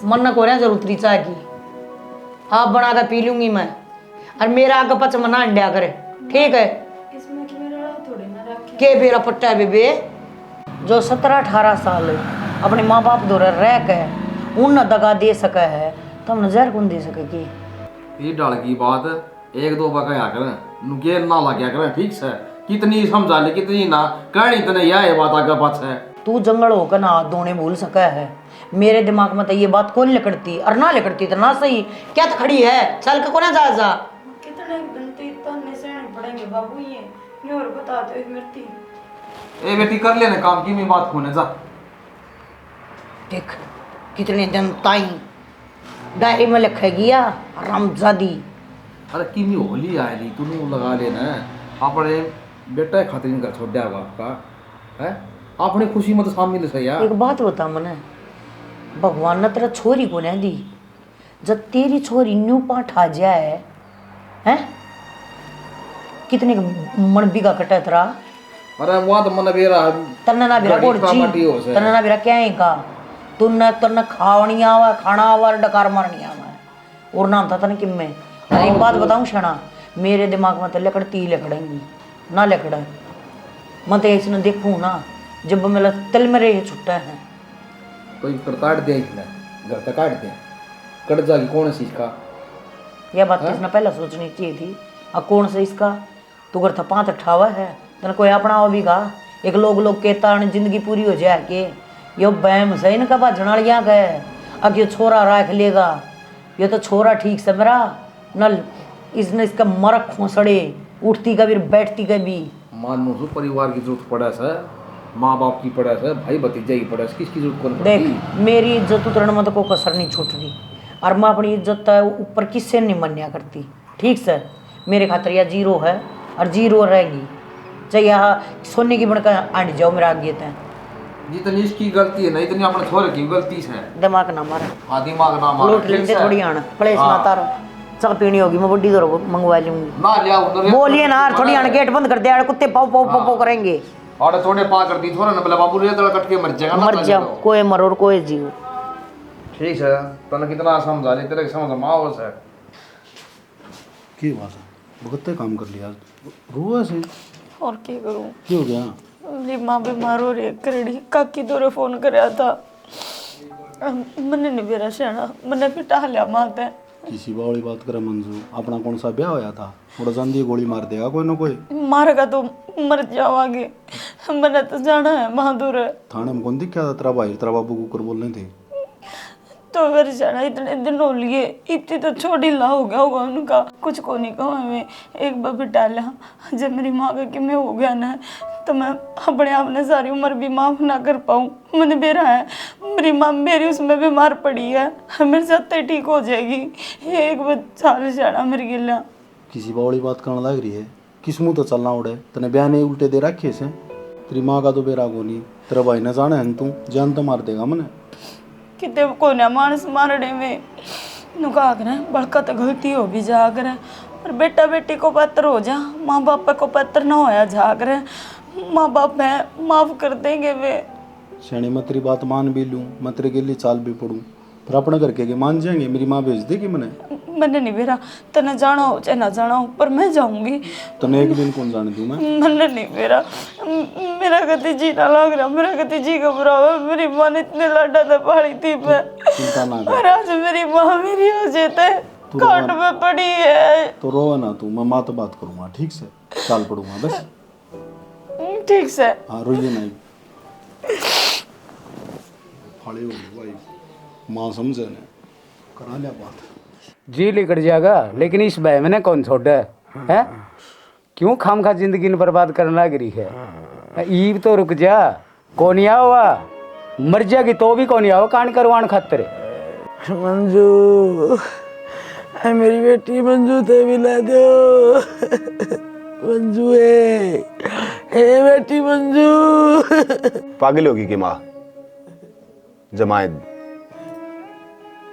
मन न को रहा जरूरत रही चाय की, आप बना कर पी लूंगी मैं, और मेरा आगे पच मना अंडा करे ठीक है। इसमें कि मेरा थोड़ी ना रखे के बेरा पट्टा है बेबे जो 17-18 साल अपने माँ बाप दौरे रह के उन न दगा दे सके है, तो हम नजर कौन दे सके की। ये डाल की बात एक दो बार कहा करें नुके ना लग्या करें ठीक से, कितनी समझा ले कितनी ना कहनी तने यह है बात आगे पास है। तू जंगल होकर ना हाथ धोने भूल सका है, मेरे दिमाग में तो ये बात कौन लिकड़ती और ना लिकड़ती तो ना सही क्या तो खड़ी है चल के कोना जा कितने दिन तो सहने पड़ेंगे बाबू, ये नहीं और बताते हुए मरती। ए बेटी कर लेने काम की मैं बात खोने जा। देख कितने दिन ताई डायरी में लिखेगी या रामजादी। अरे किमी होली आएगी तूने वो लगा लेना अपने बेटा खातिर घर छोड़ दिया आपका है अपनी खुशी में तो शामिल है यार। एक बात बता मने, भगवान ने तेरा छोरी को नहीं दी, जब तेरी छोरी न्यू पाठ आ जाए हैं कितने मन बिगा कटा तेरा। अरे वो तो मन बेरा तन्ना ना बेरा कोड़ ची तन्ना ना बेरा क्या है का तुन्ने खावनी आवा खाना आवा डकार मारनी आवा और नाम था तने किम्मे। अरे एक बात बताऊं शना, मेरे दिमाग में तो लकड़ती लकड़ेंगी ना लकड़ा मैं तो इसने देखूं ना जब मेरा तिल मेरे ये छुट्टा है कोई काट दिया इसने घर तक काट दिया कट जाएगी कौन सी इसका। यह बात इसने पहले सोचनी चाहिए थी। अब कौन से इसका तू घर था 5 अठावा है तेने कोई अपना हो भी कहा एक लोग कहता जिंदगी पूरी हो जाए के यो बैम सही न कबा झनालियाँ गए अब यो छोरा रख लेगा, ये तो छोरा ठीक से मेरा न इसने इसका मरक खोसड़े उठती का भी बैठती का भी। मानो सो परिवार की जरूरत पड़ा है, माँ बाप की पड़ा है, भाई भतीजा की पड़ा है, किसकी जरूरत कौन देख मेरी इज्जत उतरने में तो कोई कसर नहीं छूट रही और मैं अपनी इज्जत ऊपर किससे नहीं मन्या करती ठीक से। मेरे खातर यह 0 है और 0 रहेगी, चाहे यहाँ सोने की बनकर आंट जाओ मेरा आगे तय। जितनी इसकी गलती है ना इतनी अपने छोरे की गलती है। दिमाग ना मारा हाँ दिमाग ना मारा लोट लेंगे थोड़ी आना पड़े ना तारो चाह पीनी होगी मैं बड्डी दर मंगवा लूंगी ना लिया बोलिए ना थोड़ी आना गेट बंद कर दे कुत्ते पाओ पाओ पाओ पाओ करेंगे और थोड़े पा कर दी थोड़ा ना बोला बाबू रे तड़ा कट के मर जाएगा मर जाओ कोई मरो और कोई जीव। ठीक है तने कितना समझा ले तेरे समझ माओ से की बात है भुगते काम कर लिया रुआ से और क्या करूं क्या हो गया। मेरी माँ बीमार हो रही है करेड़ी काकी दौरे फोन कराया था मैंने नहीं बेरा सहना मैंने पिटा लिया माते। किसी वाली बात करे मंजू अपना कौन सा ब्याह होया था थोड़ा जल्दी गोली मार देगा कोई ना कोई मारेगा तो मर जाओगे मैंने तो जाना है बहादुर थाने में कौन दिखा था तेरा भाई तेरा बाबू को बोलने थे तो मेरे जाना इतने दिन हो लिए इतनी तो छोटी ला हो गया होगा उनका कुछ को नहीं कहा मैं एक बार बिटा लिया जब मेरी माँ का कि मैं हो गया ना तो मैं अपने आप ने सारी उम्र भी माफ़ ना कर पाऊँ मैंने बेरा है मेरी माँ मेरी उसमें बीमार पड़ी है मेरे साथ तो ठीक हो जाएगी एक बार साल जाना मेरी गिला किसी वाली बात करने लग रही है किस मुँह तो चलना उड़े तने बयान उल्टे दे रखे से तेरी माँ का तो बेरा को नहीं, तेरा भाई न जाने है तू जान तो मार देगा मने। कितने को ना मानस मारने में नुका कर बड़का तो गलती हो भी जा कर, और बेटा बेटी को पत्र हो जा, माँ बाप को पत्र ना होया जा कर, माँ बाप है माफ कर देंगे वे। श्याणी मैं तेरी बात मान भी लूँ, मैं तेरे के लिए चाल भी पढ़ूँ, पर अपने घर के मान जाएंगे? मेरी माँ भेज देगी मने? मैंने नहीं बेरा तने जाना हो चाहे ना जाना हो, पर मैं जाऊंगी। तने एक दिन कौन जाने दूँ मैं? मैंने नहीं बेरा, मेरा कति जी ना लग रहा, मेरा कति जी घबरा हुआ। मेरी माँ ने इतने लाडा था पाली थी मैं, चिंता ना कर। और आज मेरी माँ मेरी हो जाता है काट में पड़ी है। तो रोवे ना तू, मैं माँ तो बात करूँगा, ठीक से चाल पढ़ूंगा बस। ठीक से। हाँ रोइए नहीं, फाड़े हो भाई, माँ समझे ने करा लिया बात। जी लिकट जाएगा, लेकिन इस भाई मैंने कौन छोड़ा है? क्यों खाम खा जिंदगी ने बर्बाद करने लग रही है? ईब तो रुक जा, कौन हुआ मर जाएगी तो भी कौन आओ कान करवान खातर। मंजू है मेरी बेटी, मंजू ते मिला दो। मंजू है बेटी मंजू। पागल होगी कि माँ जमायत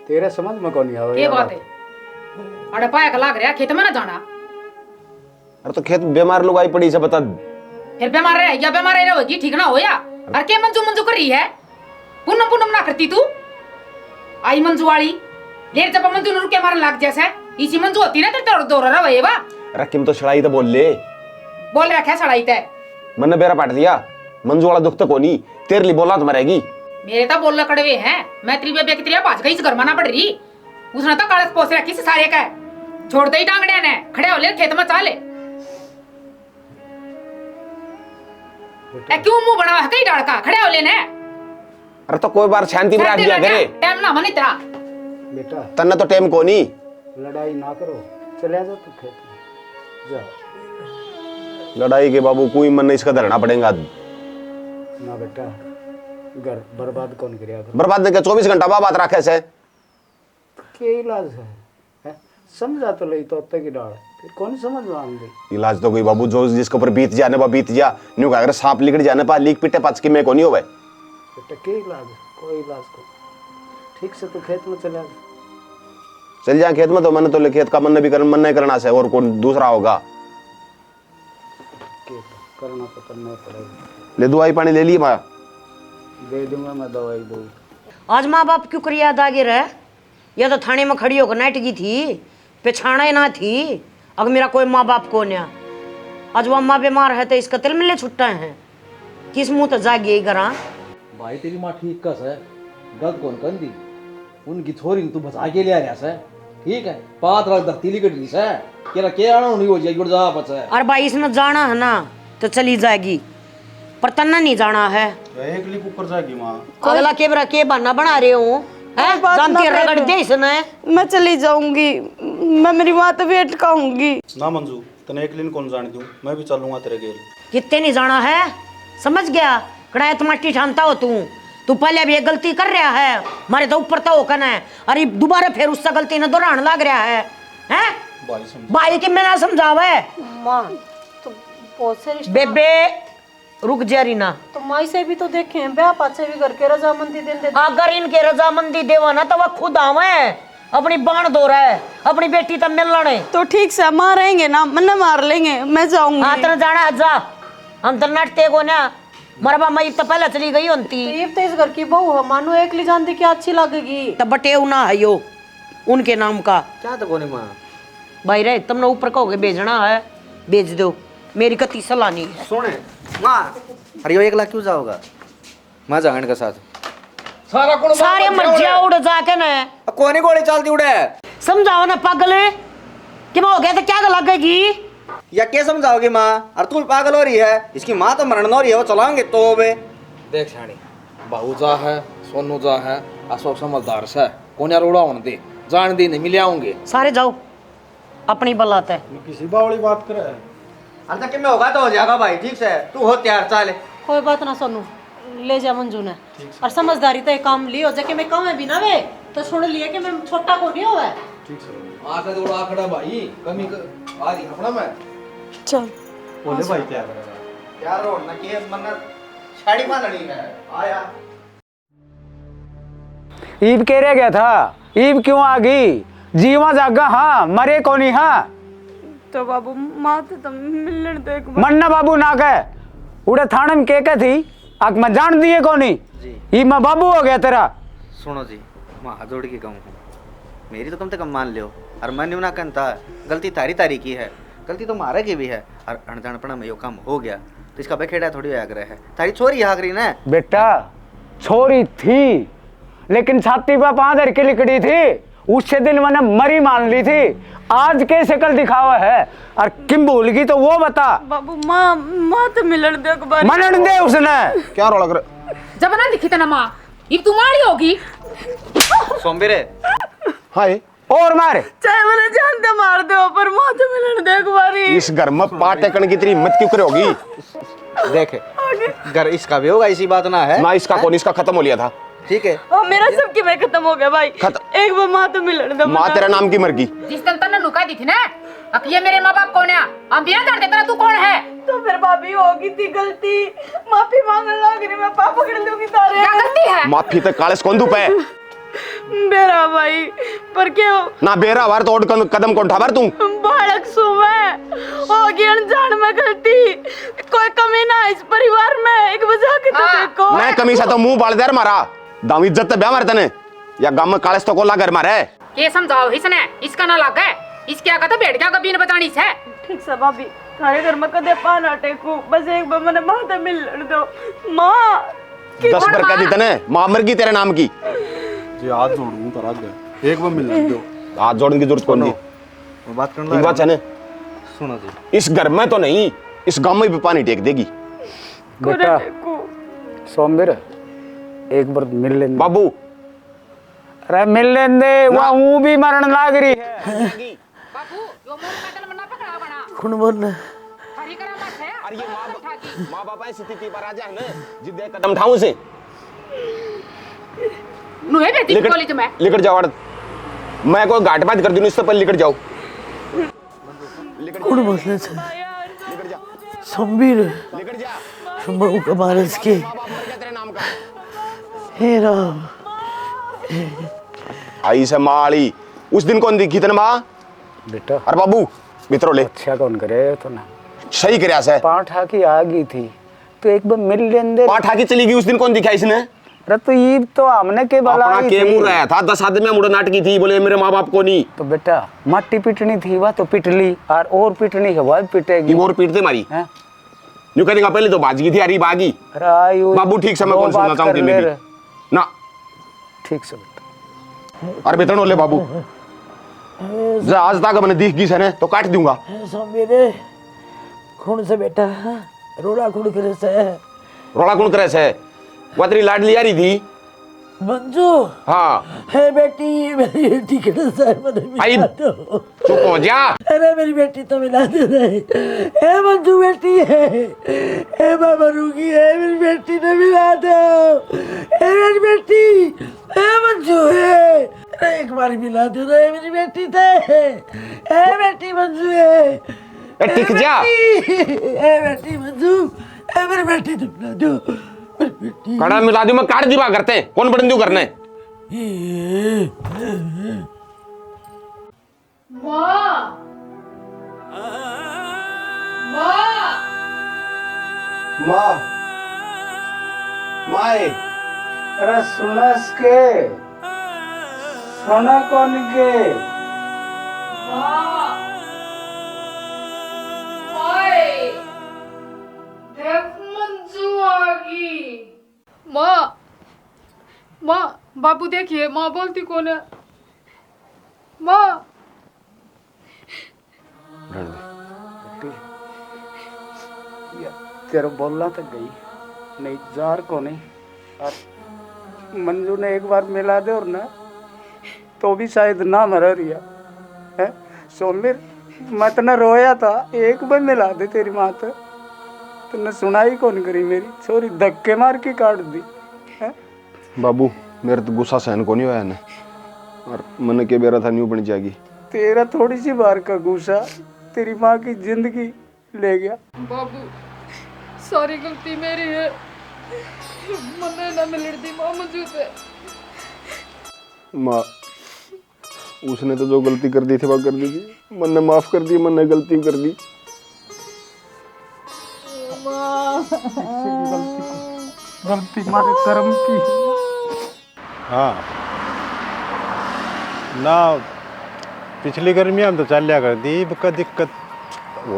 तेरे समझ में कौन आओ? ये बात है अरे पाया का लाग रहा खेत में ना जाना। अरे तो खेत बीमार लोग आई पड़ी से बता। फिर बीमार रहे या बीमार रहे होगी ठीक ना हो या? अरे के मंजू मंजू कर रही है? पूनम पूनम ना करती तू आई मंजू वाली लेर जब मंजू ने रुके मारने लग जैसे इसी मंजू होती ना तो दौड़ रहा है वा। रकीम तो सड़ाई तो बोल ले, बोल रखा सड़ाई तय मैंने बेरा पाट दिया। मंजू वाला दुख तो कोनी, तेरे लिए बोला तो मरेगी। मेरे तो बोलना कड़वे हैं, मैं तेरी बेबे की तेरी बाज गई इस घर मना पड़ रही। उसने तो कालस पोस रखी से सारे का छोड़ दे टांगड़े ने खड़े हो ले खेत में चाले। ए क्यों मुंह बना है कई डाल का खड़े हो लेने? अरे तो कोई बार शांति में रख दिया करे। टाइम ना मनी तेरा बेटा तन्ना तो टाइम कोनी। लड़ाई ना करो, चले जाओ तू खेत में जाओ। लड़ाई के बाबू कोई मन नहीं, इसका धरना पड़ेगा। ना बेटा घर बर्बाद कौन करेगा? बर्बाद नहीं, 24 घंटा बात रखे से क्या इलाज है? समझा तो लई तो की डाल, फिर कौन समझ में आएंगे? इलाज तो कोई बाबू जो जिसके ऊपर बीत जाने वो बीत जा, न्यू अगर सांप लिकट जाने पा लीक पिटे पाच की में कोनी होवे। बेटा क्या इलाज है? कोई इलाज को ठीक से तो खेत में चले जा। चल जा खेत में, तो मैंने तो खेत का मन नहीं करना से और कौन दूसरा होगा। करना तो करना पड़ेगा। ले दवाई पानी ले ली माँ? दे दूंगा मैं दवाई दो। आज माँ बाप क्यों कर याद आ गया? या तो थाने में खड़ी होकर नाट की थी, पेछाना ही ना थी। अगर मेरा कोई माँ बाप को नहीं, आज वो अम्मा बीमार है तो इसका तिल मिलने छुट्टा है, किस मुंह तो जाग गई घर। भाई तेरी माँ ठीक कस है, गलत कौन कर दी? उनकी छोरी तू बचा के ले आ रहा है, ठीक है? पात रख धरती लिकट रही है, केरा के आना नहीं हो जाएगी जा बच है। अरे भाई इसने जाना है ना तो चली जाएगी, पर तन्ना नहीं जाना है। एक लिप ऊपर जाएगी माँ। अगला केबरा के बहाना बना रहे हो? जानती रगड़ दे इसने। मैं चली जाऊंगी, मैं मेरी माँ तो वेट खाऊंगी। ना मंजू तने एक दिन कौन जान दूं, मैं भी चलूंगा तेरे गेल। कितने नहीं जाना है, समझ गया? कड़ाया तुम्हारी ठानता हो तू पहले भी एक गलती कर रहा है, मारे तो ऊपर तो होकर है, अरे दोबारा फिर उससे गलती ने दोहराने लग रहा है। भाई के मैं ना समझावे माँ तो बहुत से रिश्ते बेबे रुक जा रीना। तो माई से भी तो देखे हैं ब्याह पाछे भी घर के रजामंदी दे दे। अगर इनके रजामंदी देवा ना तो वह खुद आवे अपनी बाण दो रहा है, अपनी बेटी तब मिल लड़े तो ठीक से मारेंगे ना, मन मार लेंगे, मैं जाऊंगी। हाँ तेरे जाना जा, हम तो नटते को ना मरबा मई तो पहले चली गई होती। तो इस घर की बहू है, मानो एकली जानती क्या अच्छी लगेगी। तब बटेऊ ना है यो उनके नाम का। क्या तो कोनी माँ भाई रे तुमने ऊपर कहोगे भेजना है भेज दो, मेरी कति सलाह नहीं है। सुने माँ, अरे यो 1 लाख क्यों जाओगा? मैं जाऊंगा इनके साथ। सारे मर जा उड़ जाके ना कोनी गोली चलती उड़े। समझाओ ना पागल कि मैं हो गया तो क्या लगेगी? या क्या समझाओगी माँ? अरे तू भी पागल हो रही है, इसकी माँ तो मरण हो रही है, वो चलाएंगे तो बे। देख शानी बाहू जा है, सोनू जा है, अशोक समझदार से कौन यार उड़ा होने दे, जान दे नहीं मिले आऊंगे। सारे जाओ अपनी बलात है। किसी बावली बात करे। अरे तक में होगा तो हो जाएगा भाई, ठीक से तू हो तैयार चल। कोई बात ना सोनू, ले जा मंजू ने, और समझदारी तो काम ली हो जाके मैं कहूँ भी ना वे तो छोड़ लिया कि मैं छोटा को नहीं हुआ। ठीक से आके तो उड़ा खड़ा भाई, कमी आ रही अपना मैं चल बोले भाई क्या यार रोड ना कि मन्नत साड़ी माननी है आया। ईब के रह गया था, ईब क्यों आ गई? जीवा जागा हाँ, मरे को नहीं हाँ। तो बाबू माँ तो तुम मिलने दो एक बार। मन्ना बाबू ना कह, उड़े थाने में के थी आग मैं जान दिए को नहीं जी। ई मैं बाबू हो गया तेरा। सुनो जी, मैं हाथ जोड़ के कहूँ, मेरी तो कम से कम मान लियो। और मैं न्यू ना कहता, गलती तारी की है, गलती तो मारे की भी है। और अनजानपना में यो काम हो गया तो इसका बखेड़ा थोड़ी आग्रह है। तारी छोरी आगरी ना बेटा, छोरी थी लेकिन छाती पर 5,000 की लिकड़ी थी, उससे दिन मैंने मरी मान ली थी। आज के शकल दिखावा है और किम भूल गई तो वो बता। बाबू माँ तो मिलने दो एक बार। मनन दे उसने। क्या रोला कर? जब ना दिखी तना माँ ये तुम्हारी होगी। सोमबीरे हाय और मारे चाहे मैंने जानते मार दो पर माँ तो मिलने दो एक बार। इस घर में पाट टेकन की तेरी हिम्मत क्यों करे होगी? देखे घर इसका भी होगा, इसी बात ना है ना इसका कौन, इसका खत्म हो लिया था। ठीक है और मेरा सबकी मैं खत्म हो गया भाई। एक बार माँ तो मिलने दो। माँ तेरा नाम की मरगी। जिस दिन तन्ने नुका दी थी ना, अब ये मेरे माँ बाप कौन है? अब बिना जानते तेरा तू कौन है? तो फिर भाभी होगी थी गलती, माफी मांगने लग रही, मैं पापा पकड़ लूंगी तारे। क्या गलती है? माफी तक काले कौन धूप है बेरा भाई पर क्यों ना बेरा वार तो कदम कौन उठा तू? बालक सू मैं होगी अनजान में गलती, कोई कमी ना इस परिवार में। एक वजह के तो देखो मैं कमी सा तो मुंह बाल दे मारा दाम इज्जत ब्याह मारे तने या गांव में काले तो कोला घर मारे के समझाओ इसने, इसका ना लग है, इसके आगे तो बैठ गया कभी न बतानी से। ठीक से भाभी, थारे घर में कदे पाना टेकू, बस एक बार मैंने माँ तो मिलने दो। माँ 10 पर कह दी तने, मां मर गई तेरे नाम की। जी हाथ जोड़ूं तो रात एक बार मिलने दो। हाथ जोड़ने की जरूरत कौन थी? वो बात करना ठीक बात है ना? सुनो जी, इस घर में तो नहीं, इस गांव में भी पानी टेक देगी। बेटा सोमबीर एक बार मिल लेने बाबू। अरे मिल लेने दे, वहाँ ऊँ भी मरण लाग रही है। बाबू यो मोर का दल मना पकड़ा बना कौन बोल हरी करा मत है। अरे ये माँ बाप ऐसी स्थिति पर आ जाए ना जिद्दे कदम उठाऊं से नुहे बेटी कॉलेज में लिखट जाओ। मैं कोई घाट बात कर दूं इससे पहले लिखट जाओ। कौन बोल रहे थे? संबीर लिखट जा। बहू का बारस के तेरे नाम का हे राम। आई से माली उस दिन कौन दिखी तेने माँ? बेटा अरे बाबू मित्रों ले अच्छा कौन करे तो ना सही करया से पाठा की आ गई थी तो एक बार मिल लेने दे। पाठा की चली गई उस दिन कौन दिखा इसने? अरे तो ये तो हमने के बाला अपना के मुंह रहा था 10 आदमी में मुड़ा नाटकी थी, बोले मेरे माँ बाप को नहीं। तो बेटा मट्टी पिटनी थी वह तो पिट ली और पिटनी है वह पिटेगी। और पीटते मारी हैं? न्यू करेगा पहले तो बाजी थी अरे बागी। अरे आयु बाबू ठीक से मैं कौन सुनना चाहूंगी मैं भी ना ठीक से बेटा। अरे बेतन ले बाबू आज तक मैंने दिख गई सने तो काट दूंगा। संबीर कौन से बेटा रोड़ा कुड़ करे से रोड़ा कौन करे से? वो तेरी लाडली आ रही थी मंजू। हाँ है बेटी मेरी बेटी के सर में मिला दो। चुप हो जा। अरे मेरी बेटी तो मिला दे रही है मंजू बेटी है बाबा रूगी है मेरी बेटी ने मिला दो। है मेरी बेटी है मंजू है। अरे एक बार मिला दो रे मेरी बेटी थे है बेटी मंजू है। टिक जा। है बेटी मंजू है मेरी बेटी तो मिला दो। कड़ा मिला दी मैं काट दीवा करते कौन बड़न दू करने। माँ माए अरे सुनस के सोना कौन के माँ माँ बाबू देखिए माँ बोलती कौन है? माँ तेरे बोलना तक गई नहीं जार को नहीं। और मंजू ने एक बार मिला दे और ना तो भी शायद ना मर रिया है। सोमवीर मैं तो रोया था एक बार मिला दे तेरी माँ तो तुमने सुनाई कौन करी मेरी छोरी धक्के मार के काट दी है। बाबू मेरे तो गुस्सा सहन को नहीं हुआ ने और मन के बेरा था न्यू बन जाएगी। तेरा थोड़ी सी बार का गुस्सा तेरी माँ की जिंदगी ले गया। बाबू सारी गलती मेरी है, मने ना मिलड़ दी मां मुझे से माँ उसने तो जो गलती कर दी थी वह कर दी थी, मन ने माफ कर दी, मन ने गलती कर दी। गलती हमारे कर्म की। हाँ ना पिछली गर्मियाँ में तो चलिया कर दी, का दिक्कत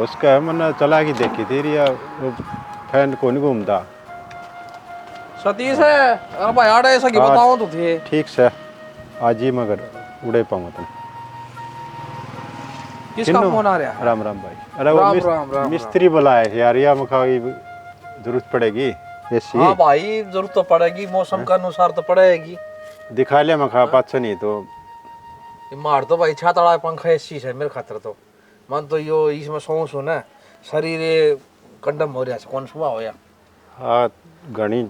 उसका है, मैंने चला के देखी थी रिया वो फैन को नहीं घूमता। सतीश है अरे भाई आड़े ऐसा कि बताओ तो थे ठीक से आज ही मगर उड़े पाऊंगा तुम। किसका फोन आ रहा है? राम राम भाई। अरे वो मिस्त्री बुलाए थे यार, या मखाई जरूरत पड़ेगी ऐसी। हाँ भाई जरूरत तो पड़ेगी, मौसम के अनुसार तो पड़ेगी। दिखा लिया मखा पाँच नहीं तो मार तो भाई छातड़ा पंखा ऐसी है मेरे खातर तो मन तो यो इसमें सो ना शरीर कंडम हो रहा है कौन सुबह होया। हाँ घनी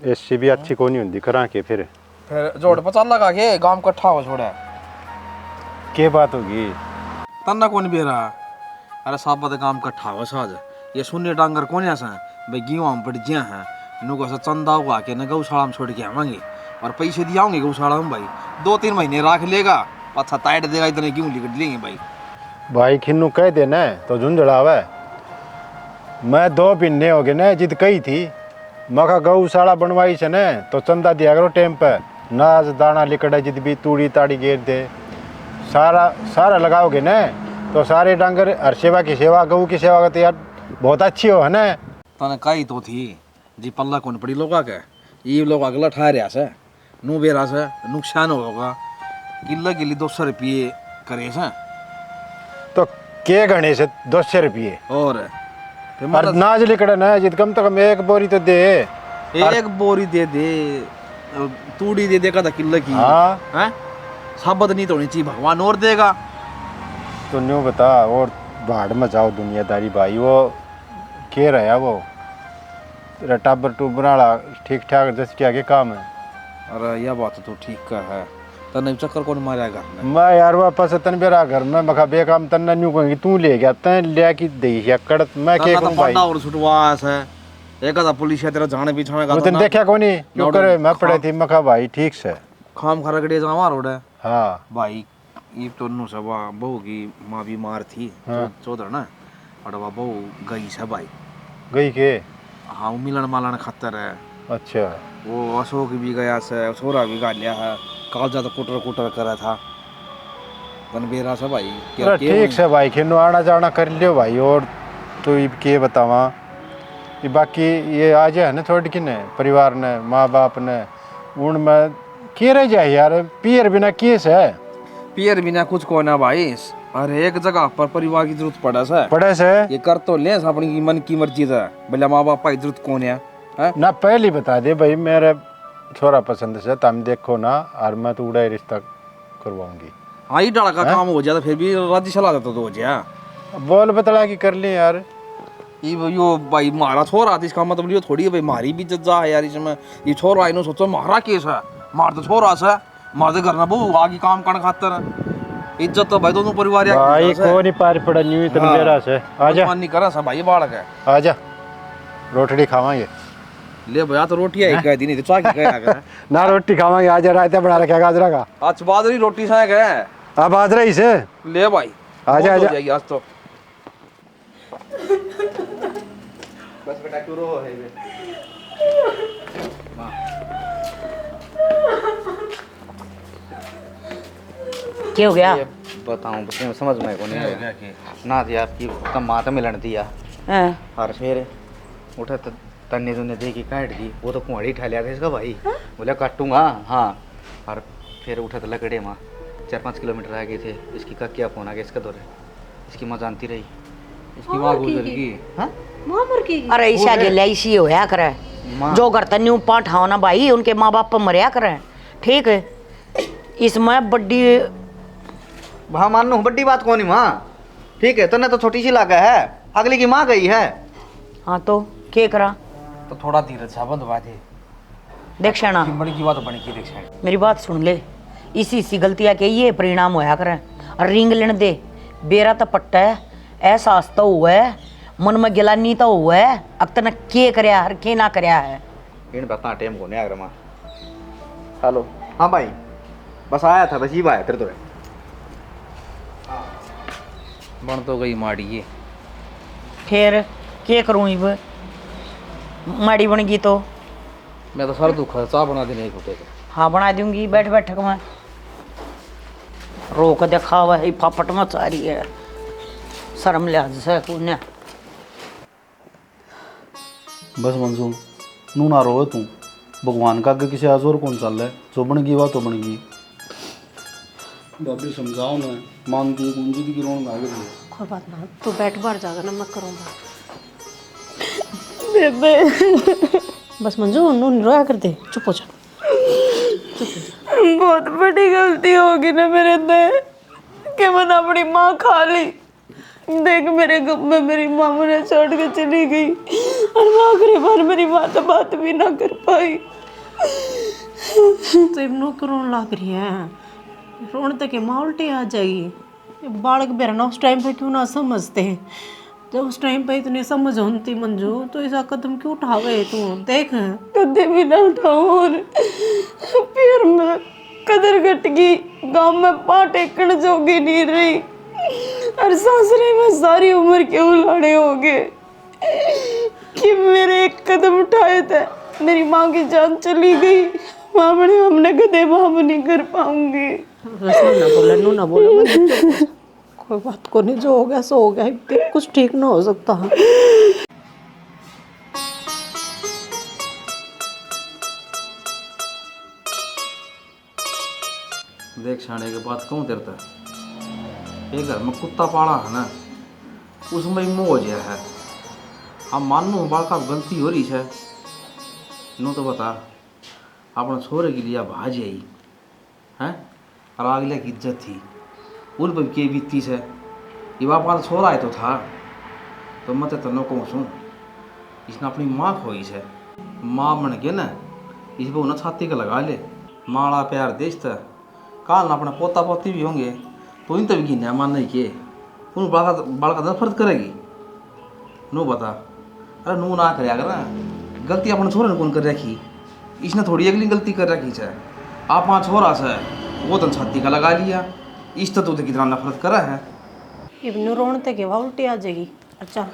ऐसी भी अच्छी को नहीं होती करा के फिर जोड़ पता लगा के गांव कट्ठा हो छोड़ा के बात होगी तन्ना कौन भी रहा। अरे साहब बता गांव कट्ठा हो साज ये शून्य डांगर कौन ऐसा भाई गेहूँ हम पड़ जिया है नुको से चंदा हुआ के न गौशाला में छोड़ के आवांगे और पैसे दिए आऊंगे गौशाला में भाई 2-3 महीने रख लेगा पत्थर टाइट देगा इतने गेहूँ लिकट लेंगे भाई। भाई खिन्नू कह देना तो झुंझड़ावे मैं 2 महीने हो गए ना जिद कही थी मखा गौशाला बनवाई से न तो चंदा दिया करो टाइम पे नाज दाना लिकड़ा जिद भी तूड़ी ताड़ी गेर दे सारा लगाओगे न तो सारे डांगर हर सेवा की सेवा गऊ की सेवा करते यार बहुत अच्छी हो है न। तने कही तो थी जी पल्ला कौन पड़ी लोगा के ये लोग अगला ठा रहा से नू बेरा से नुकसान होगा किला गिली 200 रुपये करे से तो के गणे से 200 रुपये और नाज लिकड़ा न जिद कम तो कम 1 बोरी तो दे 1 बोरी दे दे तूड़ी दे देगा था किला की। हाँ हैं साबत नहीं तो होनी चाहिए भगवान और देगा तो न्यू बता और भाड़ में जाओ दुनियादारी भाई वो के रहा वो टाबर टूबर वाला ठीक ठाक जैसे क्या के काम है। अरे यह बात तो ठीक का है तने चक्कर कौन मारेगा मैं यार वापस तन बेरा घर में मखा बेकाम तन न्यू कहूंगी तू ले गया तन ले की दे या कड़त मैं के कहूं भाई और छुटवास है एक आधा पुलिस है तेरा जाने बिछाने का वो तन देखया कोनी क्यों करे मैं पड़े थी मखा भाई ठीक से खाम खा रगड़े जावा रोड है। हां भाई ये तो नु सबा बहू की मां बीमार थी चौधर ना और वो बहू गई से भाई गई के हाँ मिलन मालन खतर है। अच्छा वो अशोक भी गया से छोरा भी गा लिया है कालजा तो कुटर करा था बनबेरा से भाई ठीक से भाई खिनो आना जाना कर लियो भाई और तो ये के बतावा ये बाकी ये आज है ना थोड़ी कि ने परिवार ने माँ बाप ने उन में के रह जाए यार पियर बिना केस है पियर बिना कुछ को ना भाई हर एक जगह पर परिवार की जरूरत पड़े से ये कर तो ले अपनी मन की मर्जी से भले माँ बाप की जरूरत कौन है ना पहले बता दे भाई मेरे छोरा पसंद से तुम देखो ना और मैं तो उड़ा रिश्ता करवाऊंगी। हाँ ये डाला का काम हो जाता फिर भी राजी सलाह देता तो हो जाए बोल बतला की कर ले यार यो भाई मारा छोरा इसका मतलब ये थोड़ी है भाई मारी भी इज्जत जा है यार इसमें ये छोरा इन्हों सोचो मारा केस है मार तो छोरा से मार दे करना बहु आगे काम करने खातर इज्जत तो भाई दोनों परिवार भाई को नहीं पार पड़ा न्यू इतना मेरा से आजा नहीं करा सा भाई बालक है आजा रोटी खावांगे ले भैया तो रोटी है कह दी नहीं तो चाय क्या ना रोटी खावांगे आजा रायता बना रखा गाजरा का आज बाजरी रोटी से गए अब बाजरा ही से ले भाई आजा आजा आज तो बस बेटा क्यों रो है क्या हो गया बताऊं समझ में को नहीं आया ना थी आपकी कम माता मिलन दिया और फिर उठा तो तन्ने तुमने देखी काट दी वो तो कुआड़ी ठा लिया था इसका भाई बोला काटूंगा हाँ और फिर उठा तो लकड़े माँ 4-5 किलोमीटर आगे थे इसकी का क्या फोन आ गया इसका दौरे इसकी माँ जानती रही इसकी माँ गुजर गई। अरे ईशा के लिए इसी होया करे जो घर तन्यू पाठ हो ना भाई उनके माँ बाप पर मरिया करे ठीक है इसमें बड्डी हाँ मान लो बड्डी बात कौन ही माँ ठीक है तन्ने तो छोटी सी लागा है अगली की माँ गई है। हाँ तो क्या करा तो थोड़ा धीरज सा बंद बात है देख शाना बड़ी की बात बनी की देख शाना मेरी बात सुन ले इसी गलतियाँ के ये परिणाम होया करे और रिंग लेने दे बेरा तो पट्टा है एहसास तो हुआ है मन में गिलानी तो हुआ है अब तक के करया हर के ना करया है इन बता टाइम को नहीं आगर माँ। हेलो हाँ भाई, बस आया था, बस ही आया तेरे तो बन तो गई माड़ी ये। फिर क्या करूँ इब, माड़ी बन गई तो मैं तो सर दुखा चाह बना देने को टेक। हाँ बना दूंगी, बैठ बैठक में रोक देखा हुआ है, फापट मचा रही है, शर्म लिहाज से कुन्या। बस मंजू नू ना रोए तू, भगवान का आगे किसी आज और कौन चल रहा है, जो बन गई वह तो बन गई। भाभी समझाओ ना, मानती है कौन जिद की रोन भाग रही है। कोई बात ना, तू बैठ बाहर जाकर ना, मैं करूँगा। बस मंजू नू नहीं रोया कर दे, चुप हो जा। बहुत बड़ी गलती होगी ना मेरे से कि मैंने अपनी माँ खा ली। देख मेरे गम में मेरी माँ मुझे छोड़ के चली गई और मैं आखिरी बार मेरी माँ से बात भी ना कर पाई। तो इब्नो रोन लग रही है, रोन तक माँ उल्टी आ जाएगी। बालक बेरना उस टाइम पे क्यों ना समझते हैं, जब उस टाइम पे इतनी समझ होती मंजू तो ऐसा कदम क्यों उठावे तू। देख कदम भी ना उठाऊं और फिर मैं कदर घट गई, गांव में पाँव टेकने जोगी नहीं रही और सासरे में सारी उम्र के उलाड़े हो गए कि मेरे एक कदम उठाए थे मेरी माँ की जान चली गई। हमने कदे माफ नहीं कर पाऊंगी। नू ना बोलो कोई बात को नहीं, जो हो गया सो हो गया, कुछ ठीक ना हो सकता। देख शाने के बाद कहूँ तेरे तक, एक घर में कुत्ता पाला है ना, उसमें ही मोह गया है। अब मानो बालका गलती हो रही है, नो तो बता अपने छोरे के लिए भाज आई हैं, और अगले की इज्जत थी उन पर के बीती से। ये बापा छोरा है तो था, तो मत तो नो कहूँ सुन, इसने अपनी माँ खोई है, माँ बन के ना इस पर उन्हें छाती का लगा ले, माड़ा प्यार देता काल ना अपना पोता पोती भी होंगे तो इन तभी गिने मान नहीं के उन बालका नफरत करेगी। नू बता, अरे नू ना करे अगर ना गलती अपने छोरे ने कौन कर रखी, इसने थोड़ी अगली गलती कर रखी है। आप वहाँ छोरा से वो तो छाती का लगा लिया, इस तो तू कितना नफरत करा है। इब्नो रोन तक वह उल्टी आ जाएगी। अच्छा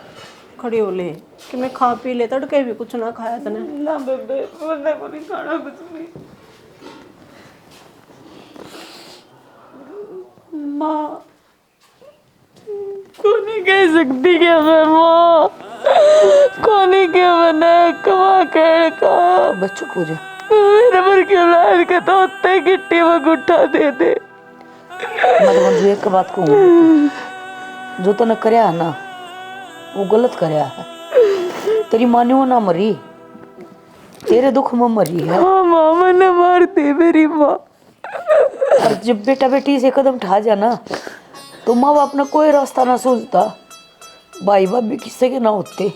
खड़ी हो ले कि मैं खा पी ले, तड़के भी कुछ ना खाया तने। ना बेबे मैंने को नहीं खाना कुछ भी। माँ को नहीं कह सकती क्या मैं माँ को नहीं क्या बना कमा कर का बच्चों को जा मेरे पर क्यों लाद के तो होते गिट्टी में गुट्ठा दे दे। मैं तो मंजू एक बात कहूँ, जो तूने करया है ना वो गलत करया है। तेरी माँ ने वो ना मरी, तेरे दुख में मरी है। हाँ माँ मैंने मार दी मेरी माँ। और जब बेटा बेटी से कदम उठा जाना तो माँ बाप ने कोई रास्ता ना सोचता, भाई बाप भी किससे के ना होते।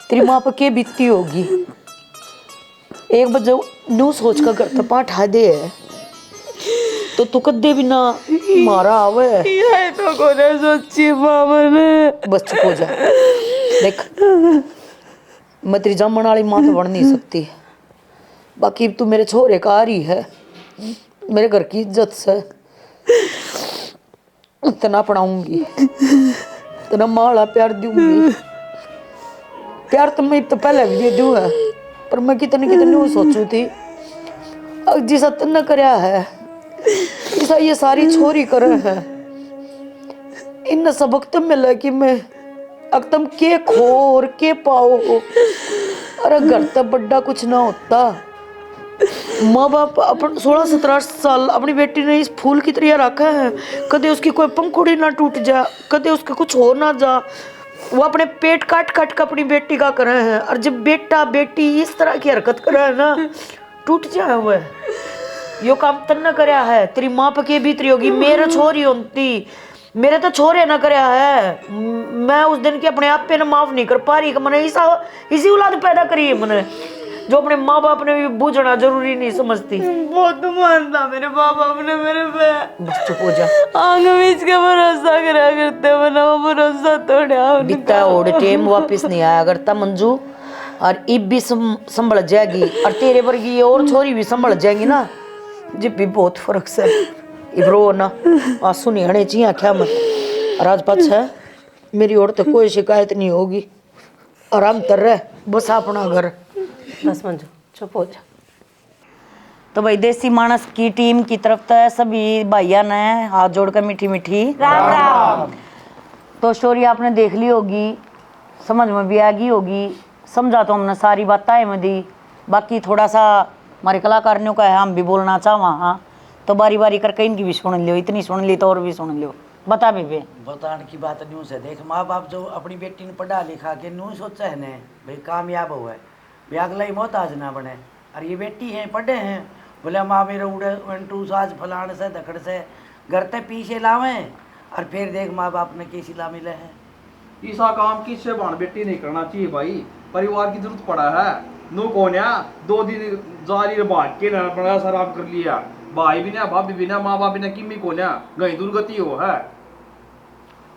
तेरी माँ पर के बीतती होगी, एक बार जब नू सोच कर घर तपा उठा दे है तो तू कदे भी ना मारा आवे। ये तो कोने सोची माँ मैंने। बस चुप हो जा। देख मैं तेरी जामन वाली माँ तो बन नहीं सकती, बाकी तू मेरे छोरे का आ रही है, मेरे घर की इज्जत से इतना पढ़ाऊंगी, इतना माला प्यार दूंगी। प्यार तो मैं तो पहले भी दे दूँ, पर मैं कितनी कितनी सोचू थी जिसा तन करया है ऐसा ये सारी छोरी कर है। इन सबक तो मिला कि मैं अब तुम के खो और के पाओ। अरे घर तक बड़ा कुछ ना होता, माँ बाप अपन 16-17 साल अपनी बेटी ने इस फूल की तरह रखा है, कदे उसकी कोई पंखुड़ी ना टूट जा, कदे उसका कुछ हो ना जा। वो अपने पेट काट काट कर अपनी बेटी का करे हैं, और जब बेटा बेटी इस तरह की हरकत करे है ना टूट जाए। वह यो काम तन न करया है, तेरी माँ पे के बीत रही होगी। मेरे छोरी होती, मेरे तो छोरे ना करया है। मैं उस दिन की अपने आप पे ना माफ नहीं कर पा रही कि मैंने इसी औलाद पैदा करी है मैंने, जो अपने माँ बाप ने भी बूझना जरूरी नहीं समझती। बहुत मानता मेरे माँ बाप ने मेरे पे। बस चुप हो जा। आंग बीच के भरोसा करा करते, बना वो भरोसा तोड़ा। बीता ओड टेम वापिस नहीं आया करता मंजू, और इब भी संभल जाएगी और तेरे वर्गी ये और छोरी भी संभल जाएंगी ना, जिब भी बहुत फर्क से इब्रो ना आंसू नहीं हने चाहिए क्या मत राजपथ है मेरी और तो कोई शिकायत नहीं होगी, आराम कर रहे बस अपना घर। बस मंजू चुप हो जा। तो भाई देसी मानस की टीम की तरफ तो सभी भाइया ने हाथ जोड़कर मीठी मीठी राम राम। तो स्टोरी आपने देख ली होगी, समझ में भी आ गई होगी, समझा तो हमने सारी बातें में दी, बाकी थोड़ा सा हमारे कलाकारियों का है हम भी बोलना चाहवा। हाँ तो बारी बारी करके इनकी भी सुन लियो, इतनी सुन ली तो और भी सुन लियो। बता बेबे। बताने की बात न्यू से देख, माँ बाप जो अपनी बेटी ने पढ़ा लिखा के न्यू सोचा है ने भाई कामयाब हुआ है, भाई अगला ही मोहताज ना बने। और ये बेटी है पढ़े हैं, बोले माँ मेरे उड़े 1 2 साज फलाने से धकड़ से घर तक पीछे लावें, और फिर देख माँ बाप ने कैसी ला मिले हैं। ईसा काम किससे बाण बेटी नहीं करना चाहिए भाई, परिवार की जरूरत पड़ा है। नो कौन 2 दिन जारी भाग के ना बड़ा शराब कर लिया, भाई भी ना भाभी भी ना माँ बाप भी ना किमी को ना गई दुर्गति हो है।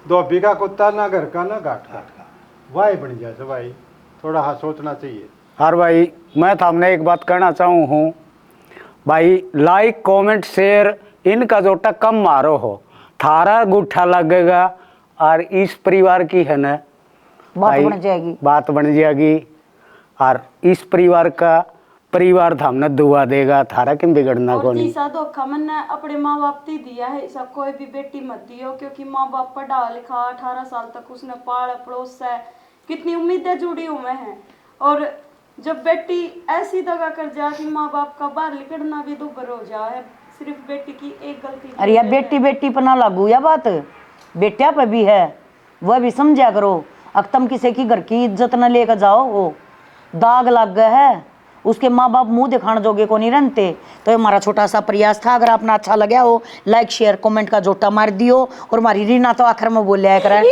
धोबी का कुत्ता ना घर का ना घाट का, वाई बन जाए भाई, थोड़ा हाँ सोचना चाहिए। और भाई मैं तो हमने एक बात कहना चाहूँ हूँ भाई, लाइक कमेंट शेयर इनका जो कम मारो हो, थारा गुट्ठा लगेगा और इस परिवार की है ना बात बन जाएगी, बात बन जाएगी। और इस परिवार का परिवार था हमने दुआ देगा, थारा किम बिगड़ना को नहीं। तीसरा धोखा मैंने अपने माँ बाप से दिया है, सब कोई भी बेटी मत दियो, क्योंकि माँ बाप पढ़ा लिखा 18 साल तक उसने पाल पड़ोस है, कितनी उम्मीदें जुड़ी हुए हैं। और जब बेटी ऐसी दगा कर जा कि माँ बाप का बाहर निकलना भी दुभर हो जाए, सिर्फ बेटी की एक गलती। अरे यार बेटी बेटी पर ना लागू या बात, बेटिया पे भी है, वह भी समझा करो। अक्तम किसी की घर की इज्जत न लेकर जाओ, वो दाग लग गया है, उसके माँ बाप मुंह दिखाने जोगे को नहीं रहते। तो ये हमारा छोटा सा प्रयास था, अगर आपने अच्छा लगा हो लाइक शेयर कमेंट का जोटा मार दियो, और हमारी रीना तो आखिर में बोल लिया करें।